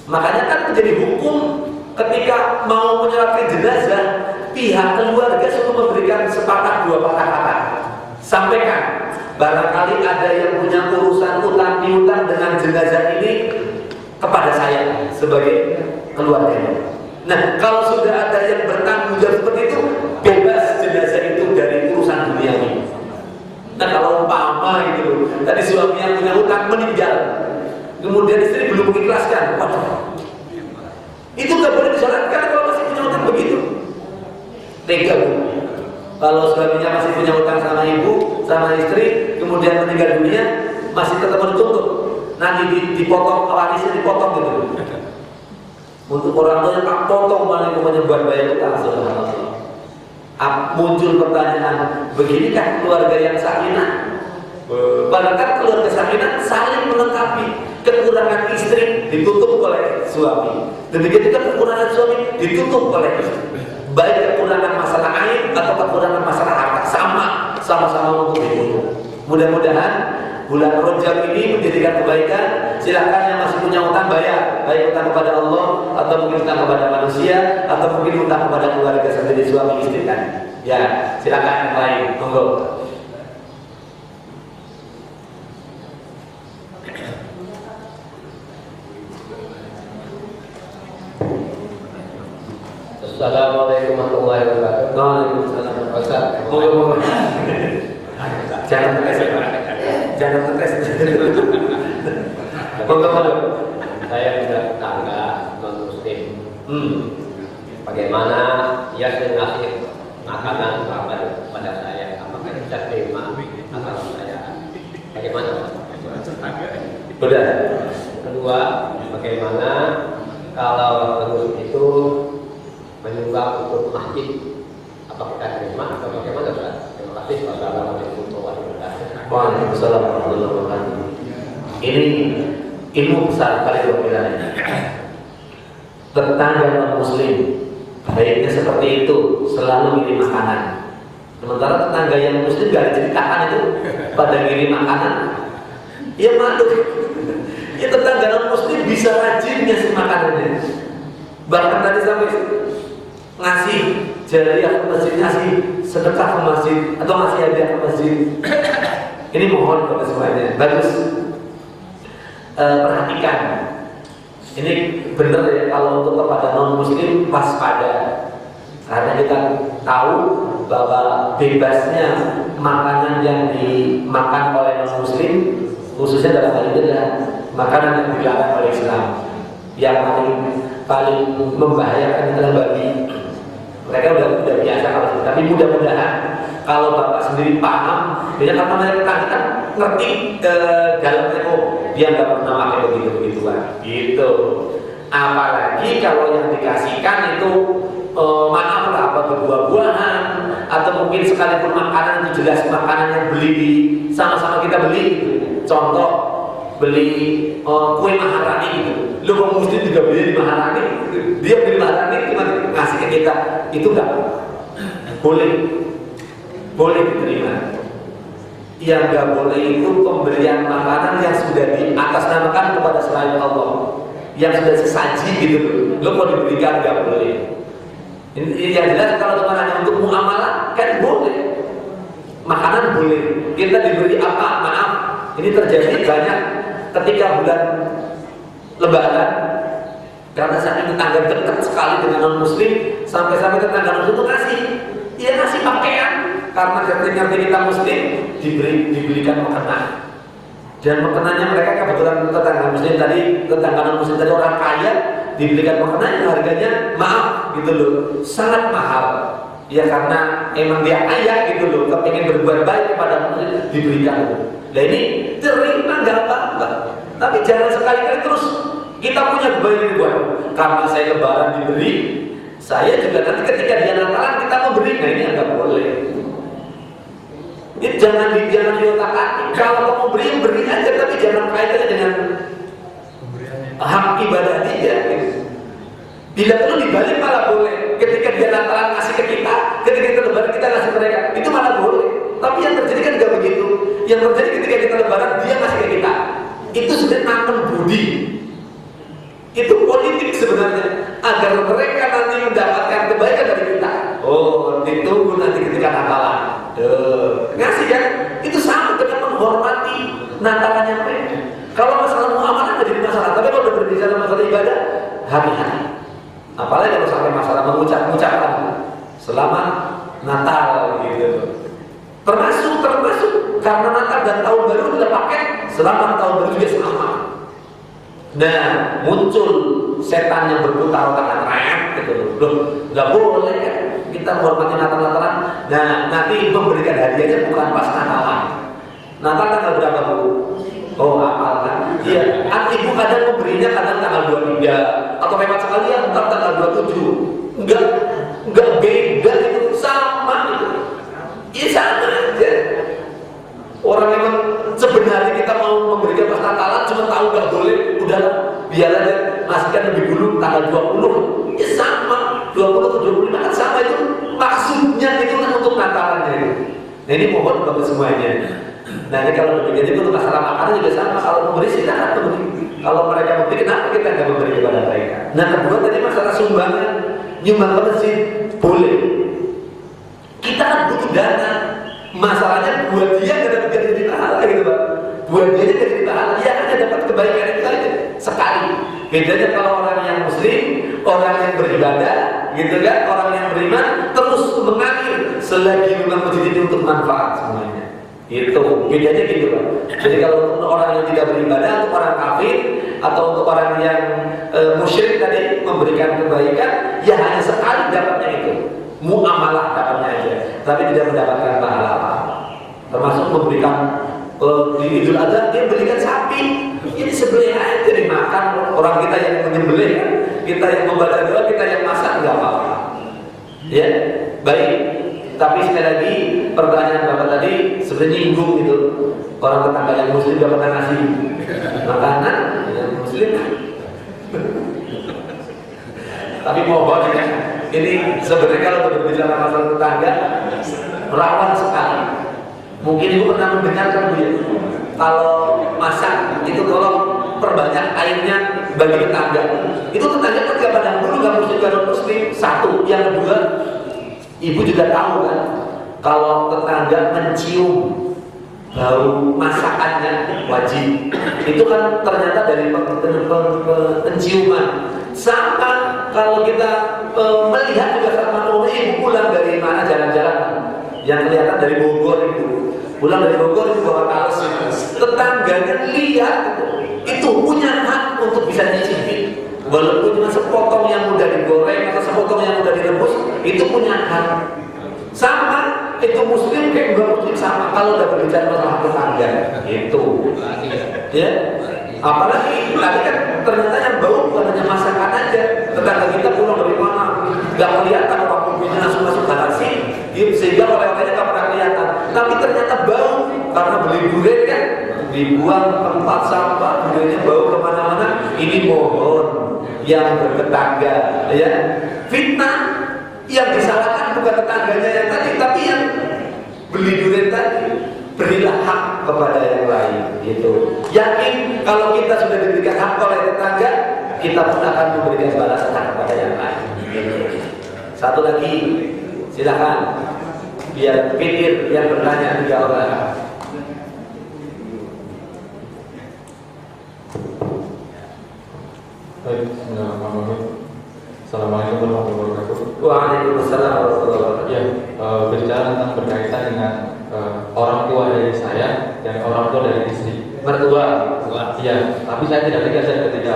Makanya kan menjadi hukum ketika mau menyolatkan jenazah, pihak keluarga suruh memberikan sepakat 2 patah kata. Sampaikan, barangkali ada yang punya urusan utang piutang dengan jenazah ini kepada saya sebagai keluarga. Nah, kalau sudah ada yang bertanggung jawab seperti itu, bebas jenazah itu dari urusan duniawi. Nah, kalau umpama gitu, tadi suaminya punya utang meninggal, kemudian istri belum mengikhlaskan, waduh, itu nggak boleh disolatkan kalau masih punya utang begitu. Tega bu. Kalau suaminya masih punya utang sama ibu, sama istri, kemudian meninggal dunia, masih tetap dituntut. Nanti dipotong warisnya, dipotong gitu. Untuk orang tua yang tak potong malah kemudian buat bayar utang. Muncul pertanyaan, beginikah keluarga yang sakinah? Padahal keluarga sakinah saling melengkapi. Kekurangan istri ditutup oleh suami, demikian juga kekurangan suami ditutup oleh istri. Baik kekurangan masalah air atau kekurangan masalah harta, sama-sama untuk dibunuh. Mudah-mudahan bulan Rajab ini menjadikan kebaikan. Silakan yang masih punya utang bayar, baik utang kepada Allah atau mungkin utang kepada manusia atau mungkin utang kepada keluarga sendiri suami istri kan. Ya, silakan yang lain, monggo. Assalamualaikum warahmatullahi wabarakatuh. Waalaikumsalam. Ustaz, Monggo. Jangan ngetes. Monggo. saya punya tetangga non muslim. Bagaimana dia sering ngasih makanan pada saya? Apakah bisa terima atau saya? Bagaimana? Udah. Kedua, bagaimana kalau terus itu menyumbang untuk masjid? Apakah kita terima atau bagaimana? Ustaz? Terima kasih. Wassalamualaikum warahmatullahi wabarakatuh. Waalaikumsalam warahmatullahi wabarakatuh. Ini ilmu besar kali ini. Tetangga non muslim baiknya seperti itu, selalu ngirim makanan. Sementara tetangga yang muslim gak diceritakan itu pada ngirim makanan. Ya malu. Ya tetangga non muslim bisa rajin ngasih makanannya. Bahkan tadi sampai ngasih jariah ke masjid, ngasih sedekah ke masjid atau ngasih hadiah ke masjid. Ini mohon kepada semuanya, bagus. Perhatikan. Ini benar ya, kalau untuk kepada non muslim waspada. Karena kita tahu bahwa bebasnya makanan yang dimakan oleh non muslim, khususnya dalam hal ini adalah makanan yang dilarang oleh Islam. Yang paling membahayakan adalah babi. Mereka udah biasa kalau itu. Tapi mudah-mudahan kalau bapak sendiri paham, karena mereka kan ngerti ke dalamnya, dia nggak pernah pakai begitu-begituan. Gitu. Apalagi kalau yang dikasihkan itu maaf lah, apa buah-buahan atau mungkin sekalipun makanan itu jelas makanan yang beli sama-sama kita beli. Contoh beli kue Maharani gitu. Lu mau muslim juga beli di Maharani, dia beli Maharani cuma ngasih ke kita, itu enggak boleh diterima. Yang enggak boleh itu pemberian makanan yang sudah diatasnamakan kepada selain Allah, yang sudah sesaji gitu. Lu mau diberikan enggak boleh. Ini yang jelas kalau teman hanya untuk muamalah kan boleh. Makanan boleh. Kita diberi apa? Maaf, ini terjadi banyak ketika bulan Lebaran, karena saat ini tetangga dekat sekali dengan non muslim, sampai-sampai tetangga non muslim itu ngasih pakaian, karena ketika kita muslim diberikan makanan. Dan makanannya mereka kebetulan tetangga muslim tadi, tetangga non muslim tadi orang kaya, diberikan makanan yang harganya maaf gitu loh, sangat mahal. Ya karena emang dia kaya gitu loh, kepingin berbuat baik kepada muslim, diberikan. Nah ini terima nggak apa-apa. Tapi jangan sekali-kali terus kita punya beban buat karena saya lebaran diberi, saya juga nanti ketika dia Natalan kita memberi. Nah ini nggak boleh. Ini jangan diotak-atik. Kalau kamu beri aja, tapi jangan kaitannya dengan hak ibadah dia. Bila perlu dibalik malah boleh. Ketika dia Natalan ngasih ke kita, ketika kita lebaran kita ngasih mereka, itu malah boleh. Tapi yang terjadi kan nggak begitu. Yang terjadi ketika kita lebaran dia ngasih ke kita, itu sebenarnya namun budi. Itu politik sebenarnya agar mereka nanti mendapatkan kebaikan dari kita. Oh, ditunggu nanti ketika Natalan. Ngasih kan? Itu sama dengan menghormati Natalannya mereka. Kalau masalah muamalah nggak jadi masalah, tapi kalau berbicara masalah ibadah, hati-hati. Apalagi kalau sampai masalah mengucapkan selamat Natal gitu. Termasuk karena Natal dan tahun baru kita pakai selamat tahun baru juga sama. Nah, muncul setan yang berputar otak gitu loh. Nggak boleh kan kita menghormati Natal-Natalan. Nah, nanti memberikan hadiahnya bukan pas Natalan. Natal tanggal berapa Bu? Oh, apal kan? Iya, ibu kadang memberinya kadang tanggal 23 atau lewat sekali ya entar tanggal 27. Enggak beda itu, sama itu. Iya sama aja. Orang memang sebenarnya kita mau memberikan pas Natalan cuma tahu nggak boleh, udahlah biar aja masukkan lebih dulu tanggal 20. Ya sama, 20 atau 25 kan sama itu maksudnya itu kan untuk Natalannya. Nah ini mohon bagi semuanya. Nah ini kalau demikian itu untuk masalah makanan juga sama. Kalau memberi silakan memberi. Kalau mereka memberi, kenapa kita nggak memberi kepada mereka? Nah kedua tadi masalah sumbangan, nyumbang ke masjid boleh. Kita kan butuh dana. Masalahnya buat dia nggak dapat jadi pahala gitu Pak. Buat dia jadi pahala, dia hanya dapat kebaikan itu aja sekali. Bedanya kalau orang yang muslim, orang yang beribadah, gitu kan, orang yang beriman terus mengalir selagi memang masjid itu untuk manfaat semuanya. Itu bedanya gitu Pak. Jadi kalau untuk orang yang tidak beribadah, untuk orang kafir atau untuk orang yang musyrik tadi memberikan kebaikan, ya hanya sekali dapatnya itu. Muamalah dapatnya aja, tapi tidak mendapatkan pahala apa-apa. Termasuk memberikan di Idul Adha dia berikan sapi, ini sebelih aja dimakan orang kita yang menyembelih kan, kita yang membaca doa, kita yang masak nggak apa-apa. Ya, baik. Tapi sekali lagi pertanyaan Bapak tadi sebenarnya nyinggung gitu. Orang tetangga yang muslim gak pernah ngasih makanan yang muslim. Tapi mohon ya, ini sebenarnya kalau berbicara masalah tetangga rawan sekali. Mungkin ibu pernah mendengarkan Bu ya, kalau masak itu tolong perbanyak airnya bagi tetangga. Itu tetangga kan gak pada dulu gak muslim. Satu, yang kedua, ibu juga tahu kan, kalau tetangga mencium bau masakannya wajib. Itu kan ternyata dari penciuman. Sama kalau kita melihat juga sama ibu pulang dari mana jalan-jalan yang kelihatan dari Bogor itu, pulang dari Bogor itu bawa kaos, tetangganya lihat itu punya hak untuk bisa nyicipin, walaupun cuma sepotong yang udah digoreng atau sepotong yang udah direbus, itu punya hak. Sama itu muslim kayak enggak muslim sama kalau udah berbicara masalah tetangga itu, ya. Apalagi tadi kan ternyata yang bau bukan hanya masakan aja. Tetangga kita pulang dari mana nggak kelihatan, orang mobilnya langsung masuk garasi, sehingga oleh-olehnya nggak pernah kelihatan. Tapi ternyata bau karena beli durian kan, dibuang tempat sampah, duriannya bau kemana-mana. Ini mohon yang bertetangga, ya, fitnah yang disalahkan bukan tetangganya yang tadi, tapi yang beli durian tadi. Berilah hak kepada yang lain, gitu. Yakin kalau kita sudah diberikan hak oleh tetangga, kita pun akan memberikan balasan kepada yang lain. Gitu. Satu lagi, silakan. Biar pikir yang bertanya 3 orang. Baik, bismillahirrahmanirrahim. Assalamualaikum warahmatullahi wabarakatuh. Waalaikumsalam warahmatullahi wabarakatuh. Ya, berbicara tentang berkaitan dengan orang tua dari saya dan orang tua dari istri. Mertua Iya, tapi saya tidak tegas ketika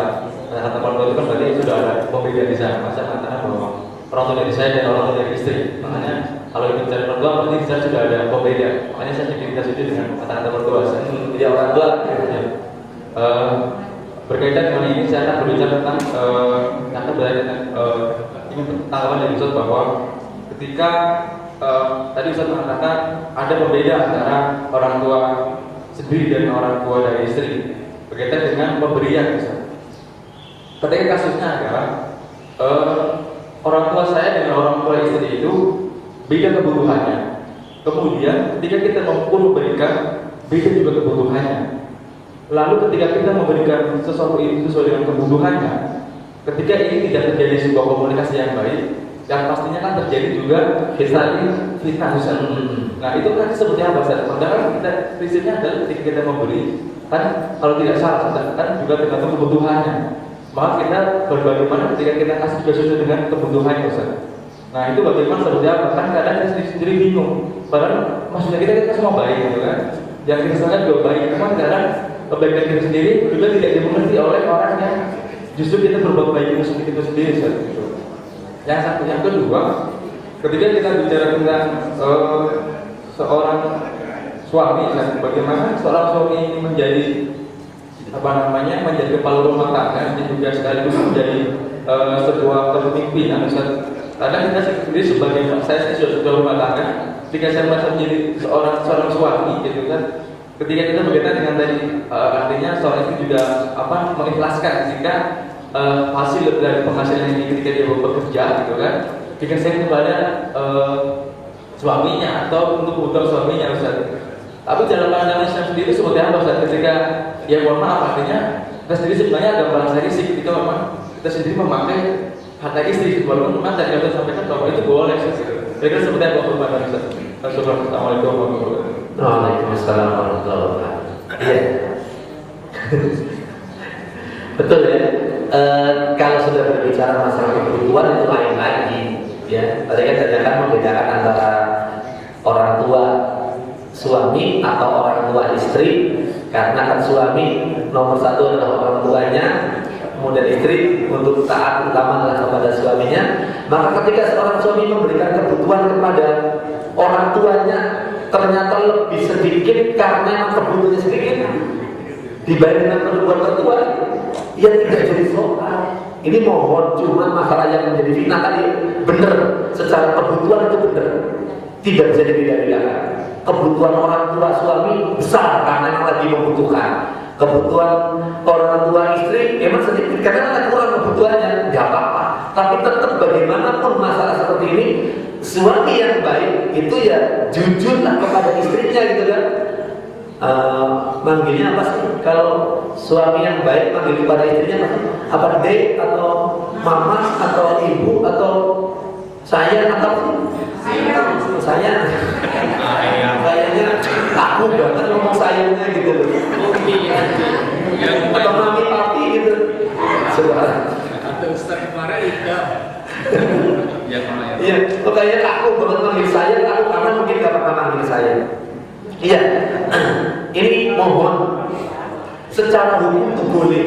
kata orang tua itu kan berarti sudah ada pembedaan di sana. Saya mengatakan bahwa orang tua dari saya dan orang tua dari istri. Makanya kalau itu bicara orang tua berarti di sana sudah ada pembeda. Makanya saya tidak setuju dengan kata-kata orang tua. Jadi orang tua. Ya. Berkaitan dengan ini saya akan berbicara tentang ingin tanggapan dari Ustaz bahwa ketika tadi Ustaz mengatakan ada pembeda antara orang tua sendiri dan orang tua dari istri berkaitan dengan pemberian Ustaz. Ketika kasusnya adalah orang tua saya dengan orang tua istri itu beda kebutuhannya. Kemudian ketika kita memberikan beda juga kebutuhannya. Lalu ketika kita memberikan sesuatu itu sesuai dengan kebutuhannya, ketika ini tidak terjadi sebuah komunikasi yang baik, yang pastinya kan terjadi juga fitnah. Nah itu kan seperti apa Ustaz? Padahal kita prinsipnya adalah ketika kita memberi, kan kalau tidak salah kan juga tergantung kebutuhannya. Maka kita bagaimana ketika kita kasih juga sesuai dengan kebutuhannya Ustaz. Nah itu bagaimana seperti apa? Kan kadang kita sendiri bingung. Padahal maksudnya kita semua baik gitu kan. Yang kita sangat juga baik, cuman kadang kebaikan kita sendiri juga tidak dimengerti oleh orang yang justru kita berbuat baik untuk kita sendiri Ustaz. Yang satu, yang kedua, ketika kita bicara tentang seorang suami, bagaimana seorang suami ini menjadi menjadi kepala rumah tangga dan juga sekaligus menjadi sebuah kepemimpinan. Kadang kita sendiri sebagai saya sudah rumah tangga, ketika saya merasa menjadi seorang suami, gitu kan. Ketika kita berkaitan dengan tadi artinya seorang itu juga mengikhlaskan jika hasil dari penghasilan ini ketika dia bekerja, gitu kan. Jika saya kepada suaminya atau untuk kebutuhan suaminya Ustaz. Tapi dalam pandangan Islam sendiri seperti apa Ustaz? Ketika ya mohon maaf artinya kita sendiri sebenarnya ada bahasa risik itu memang kita sendiri memakai harta istri walaupun memang tadi kita sampaikan bahwa itu boleh kira-kira seperti apa perubahan Ustaz? Assalamualaikum warahmatullahi wabarakatuh. Waalaikumsalam warahmatullahi wabarakatuh. Iya. Betul ya. Kalau sudah berbicara masalah kebutuhan itu lain lagi ya. Tadi kan saya akan membedakan antara orang tua suami atau orang tua istri. Karena kan suami nomor satu adalah orang tuanya, kemudian istri untuk taat utama adalah kepada suaminya. Maka ketika seorang suami memberikan kebutuhan kepada orang tuanya ternyata lebih sedikit karena kebutuhannya sedikit dibanding dengan kebutuhan tertua, ya tidak jadi soal. Ini mohon, cuma masalah yang menjadi fitnah tadi benar, secara kebutuhan itu benar, tidak bisa dibeda-bedakan. Kebutuhan orang tua suami besar karena yang lagi membutuhkan. Kebutuhan orang tua istri memang sedikit karena ada kurang kebutuhannya, nggak apa-apa. Tapi tetap bagaimanapun masalah seperti ini, suami yang baik itu ya jujurlah kepada istrinya gitu kan. Manggilnya apa sih? Kalau suami yang baik manggil kepada istrinya apa? Dek atau mama atau ibu atau saya atau saya kayaknya aku banget ngomong sayangnya gitu loh. Atau mami papi gitu. Atau Ustaz kemarin itu. Iya, kayaknya aku banget manggil saya, aku karena mungkin gak pernah manggil saya. Iya, ini mohon secara hukum itu boleh.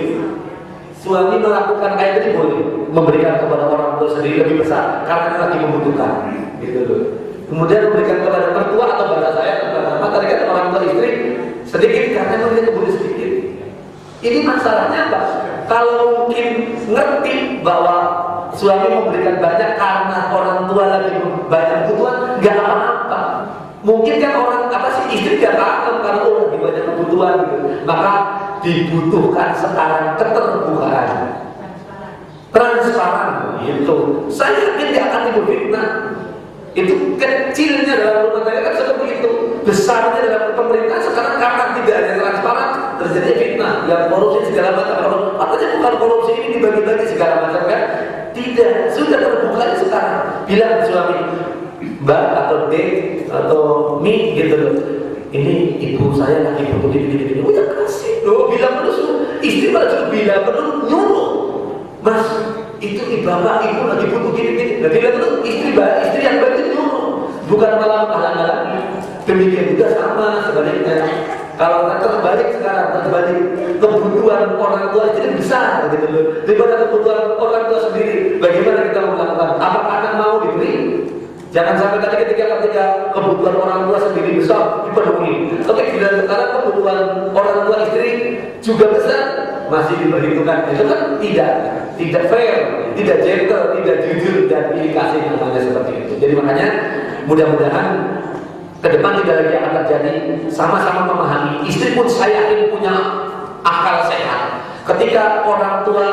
Suami melakukan kayak tadi boleh, memberikan kepada orang tua sendiri lebih besar karena lagi membutuhkan, gitu loh. Kemudian memberikan kepada mertua atau bahasa saya pertama tadi kan orang tua istri sedikit karena mereka boleh sedikit. Ini masalahnya apa? Kalau mungkin ngerti bahwa suami memberikan banyak karena orang tua lagi banyak kebutuhan, nggak apa-apa. Mungkin kan orang istri nggak paham karena lagi banyak kebutuhan gitu. Maka dibutuhkan sekarang keterbukaan, transparan gitu. Saya yakin dia akan timbul fitnah. Itu kecilnya dalam rumah tangga kan seperti itu, besarnya dalam pemerintah sekarang karena tidak ada transparan terjadi fitnah, yang korupsi segala macam. Artinya bukan korupsi ini dibagi-bagi segala macam kan? Tidak, sudah terbuka sekarang. Bilang suami, Mbak atau Dek atau Mi gitu loh. Ini ibu saya lagi butuh gini. Oh ya kasih, loh bilang terus. Istri malah juga bilang terus nyuruh, Mas itu bapak ibu lagi butuh gini. Nah bilang terus istri yang baik itu nyuruh, bukan malah menghalang-halangi. Demikian juga sama sebaliknya. Kalau terbalik sekarang, terbalik kebutuhan orang tua itu besar gitu loh daripada kebutuhan orang tua sendiri. Bagaimana kita mau melakukan? Apakah anak mau diberi? Jangan sampai tadi ketika kebutuhan orang tua sendiri besar dipenuhi. Oke, bila sekarang kebutuhan orang tua istri juga besar masih diperhitungkan. Itu kan tidak fair, tidak gentle, tidak jujur dan pilih kasih namanya seperti itu. Jadi makanya mudah-mudahan ke depan tidak lagi akan terjadi, sama-sama memahami. Istri pun saya yakin punya akal sehat. Ketika orang tua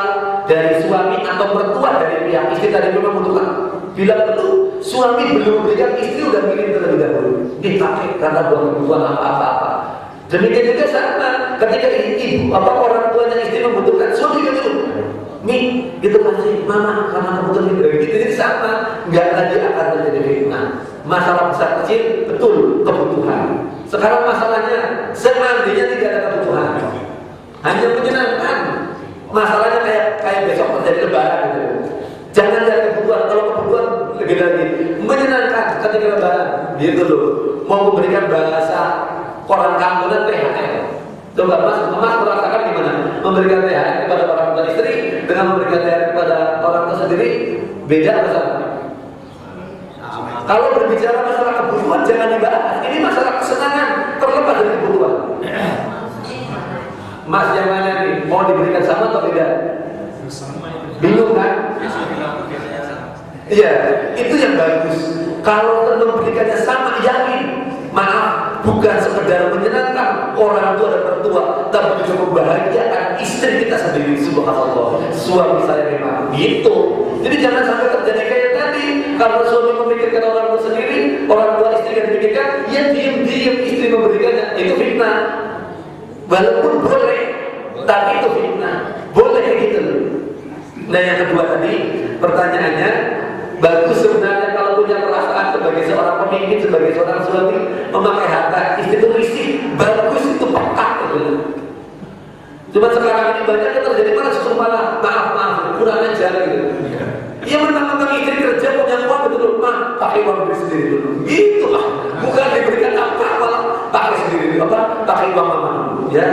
dari suami atau mertua dari pihak istri tadi memang membutuhkan, bila perlu suami belum berikan, istri udah kirim terlebih dahulu dipakai karena kebutuhan apa-apa. Demikian juga sama ketika ibu orang tuanya istri membutuhkan, suami gitu Mi, gitu kasih mama karena kebutuhan gitu. Jadi sama, nggak lagi akan terjadi fitnah. Masalah besar kecil betul kebutuhan. Sekarang masalahnya seandainya tidak ada kebutuhan, hanya menyenangkan. Masalahnya kayak besok terjadi lebaran gitu. Jangan lihat kebutuhan. Kalau kebutuhan lebih lagi menyenangkan ketika lebaran, gitu loh. Mau memberikan bahasa koran kampung dan THR. Coba mas merasakan gimana memberikan THR kepada orang tua istri dengan memberikan THR kepada orang tua sendiri, beda besar. Kalau berbicara masalah kebutuhan jangan dibahas. Ini masalah kesenangan terlepas dari kebutuhan. Mas yang mana nih? Mau diberikan sama atau tidak? Bingung kan? Iya, itu yang bagus. Kalau memberikannya sama, yakin. Maaf, bukan sekedar menyenangkan orang tua dan mertua, tapi juga membahagiakan istri kita sendiri. Subhanallah, suami saya memang gitu. Jadi jangan sampai terjadi kayak tadi. Kalau suami memikirkan orang tua sendiri, orang tua istri yang dipikirkan, ya diam-diam istri memberikannya, itu fitnah. Walaupun boleh, tapi itu fitnah. Boleh gitu. Nah yang kedua tadi, pertanyaannya, bagus sebenarnya kalau punya perasaan sebagai seorang pemimpin, sebagai seorang suami memakai harta istri itu risih, bagus itu pekat gitu. Cuma sekarang ini banyak yang terjadi malah justru malah maaf kurang ajar gitu. Iya mentang-mentang istri kerja punya uang betul mah pakai uang diri sendiri dulu. Gitu lah, bukan diberikan apa malah pakai sendiri pakai uang mama. Ya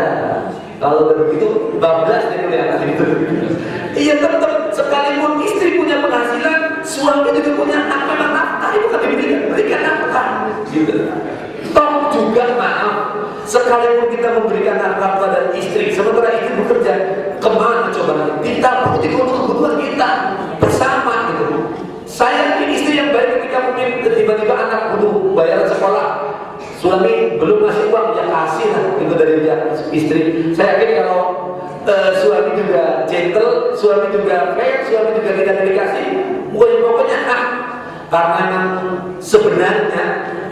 kalau begitu bablas dia kelihatan itu. Iya tetap sekalipun istri punya penghasilan, suami juga punya nafkah, itu kan berikan nafkah, gitu. Toh juga maaf, sekalipun kita memberikan nafkah pada istri, sementara istri bekerja, kemana coba? Ditabung untuk kebutuhan kita bersama, gitu. Saya yakin istri yang baik ketika mungkin tiba-tiba anak butuh bayaran sekolah, suami belum ngasih uang, ya kasih lah itu dari pihak istri. Saya yakin kalau suami juga gentle, suami juga fair, suami juga tidak dikasih, pokoknya karena memang sebenarnya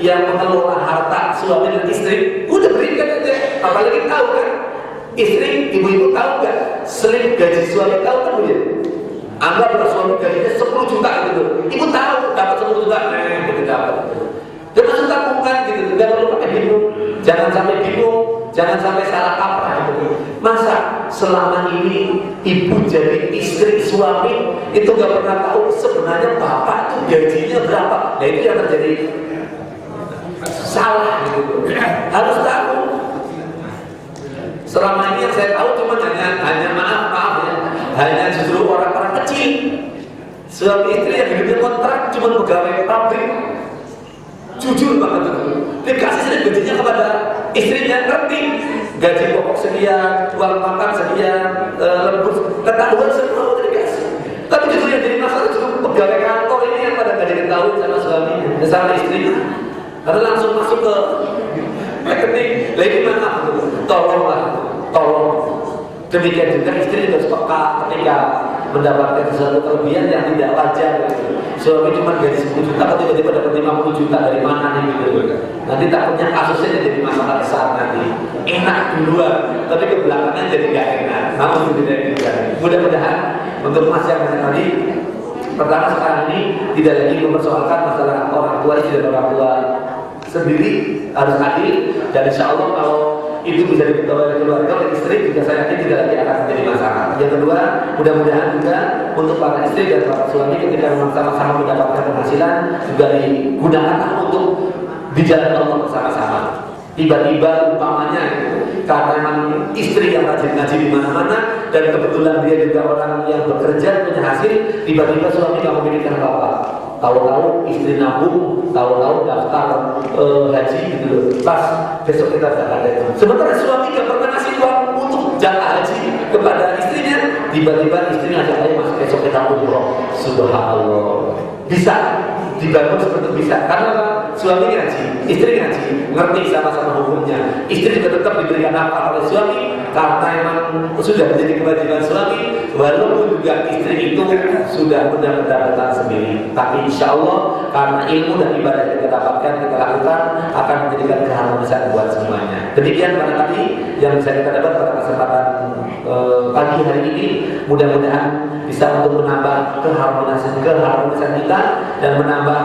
yang mengelola harta suami dan istri udah berikan aja. Apalagi tahu kan, istri, ibu-ibu tahu kan, selip gaji suami tahu kan bu ya? Anggaplah suami gajinya 10 juta gitu, ibu tahu dapat 10 juta, gitu dapat. Dan langsung tabungkan gitu, nggak perlu pakai bingung. Jangan sampai bingung, jangan sampai salah kaprah gitu. Masa selama ini ibu jadi istri suami itu nggak pernah tahu sebenarnya bapak itu gajinya berapa? Nah itu yang terjadi salah gitu. Harus tahu. Selama ini yang saya tahu cuma hanya maaf ya, hanya justru orang-orang kecil. Suami istri yang hidupnya kontrak cuma pegawai pabrik. Jujur banget itu. Dikasih sedikit gajinya kepada istrinya, ngerti gaji pokok sekian, uang makan sekian, lembut, ketahuan semua udah dikasih. Tapi justru yang jadi masalah justru pegawai kantor ini yang pada gak diketahui sama suaminya, sama istrinya. Karena langsung masuk ke rekening. Lagi mana? Tolonglah, tolong. Demikian juga istri juga peka ketika mendapatkan sesuatu kelebihan yang tidak wajar gitu. Suami cuma gaji 10 juta tapi tiba-tiba dapat 50 juta dari mana nih gitu. Nanti takutnya kasusnya jadi masalah besar nanti. Enak duluan tapi ke belakangnya jadi gak enak. Namun tidak juga. Mudah-mudahan untuk mas yang tadi pertama sekarang ini tidak lagi mempersoalkan masalah orang tua istri dan orang tua sendiri, harus adil. Dan insya Allah kalau itu bisa diketahui oleh keluarga, oleh istri juga saya yakin tidak lagi akan menjadi masalah. Yang kedua, mudah-mudahan juga untuk para istri dan para suami ketika memang sama-sama mendapatkan penghasilan juga digunakan untuk di jalan Allah bersama-sama. Tiba-tiba umpamanya karena memang istri yang rajin ngaji di mana-mana dan kebetulan dia juga orang yang bekerja punya hasil, tiba-tiba suami nggak memikirkan apa-apa. Tahu-tahu istri nabung, tahu-tahu daftar haji gitu loh. Pas besok kita zakat itu. Sementara suami nggak pernah ngasih uang untuk jatah haji kepada istrinya, tiba-tiba istrinya ngajak ayo mas besok kita umroh. Subhanallah. Bisa dibangun seperti itu bisa karena apa? Suami ngaji, istri ngaji, ngerti sama-sama hukumnya. Istri juga tetap diberikan nafkah oleh suami karena memang sudah menjadi kewajiban suami. Walaupun juga istri itu sudah mendapatkan sendiri, tapi insya Allah karena ilmu dan ibadah yang kita dapatkan kita lakukan akan menjadikan keharmonisan buat semuanya. Demikian barangkali yang bisa kita dapat pada kesempatan pagi hari ini. Mudah-mudahan bisa untuk menambah keharmonisan kita dan menambah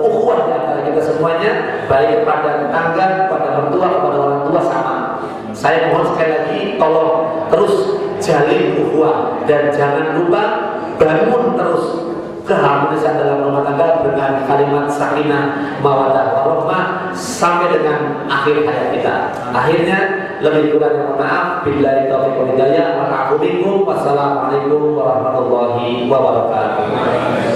ukhuwah di antara kita semuanya, baik kepada tetangga, kepada mertua, kepada orang tua sama. Saya mohon sekali lagi tolong terus jalin ukhuwah dan jangan lupa bangun terus keharmonisan dalam rumah tangga dengan kalimat sakinah, mawaddah, warahmah sampai dengan akhir hayat kita. Akhirnya lebih kurang yang maaf. Billahi taufiq wal hidayah. Wassalamualaikum warahmatullahi wabarakatuh.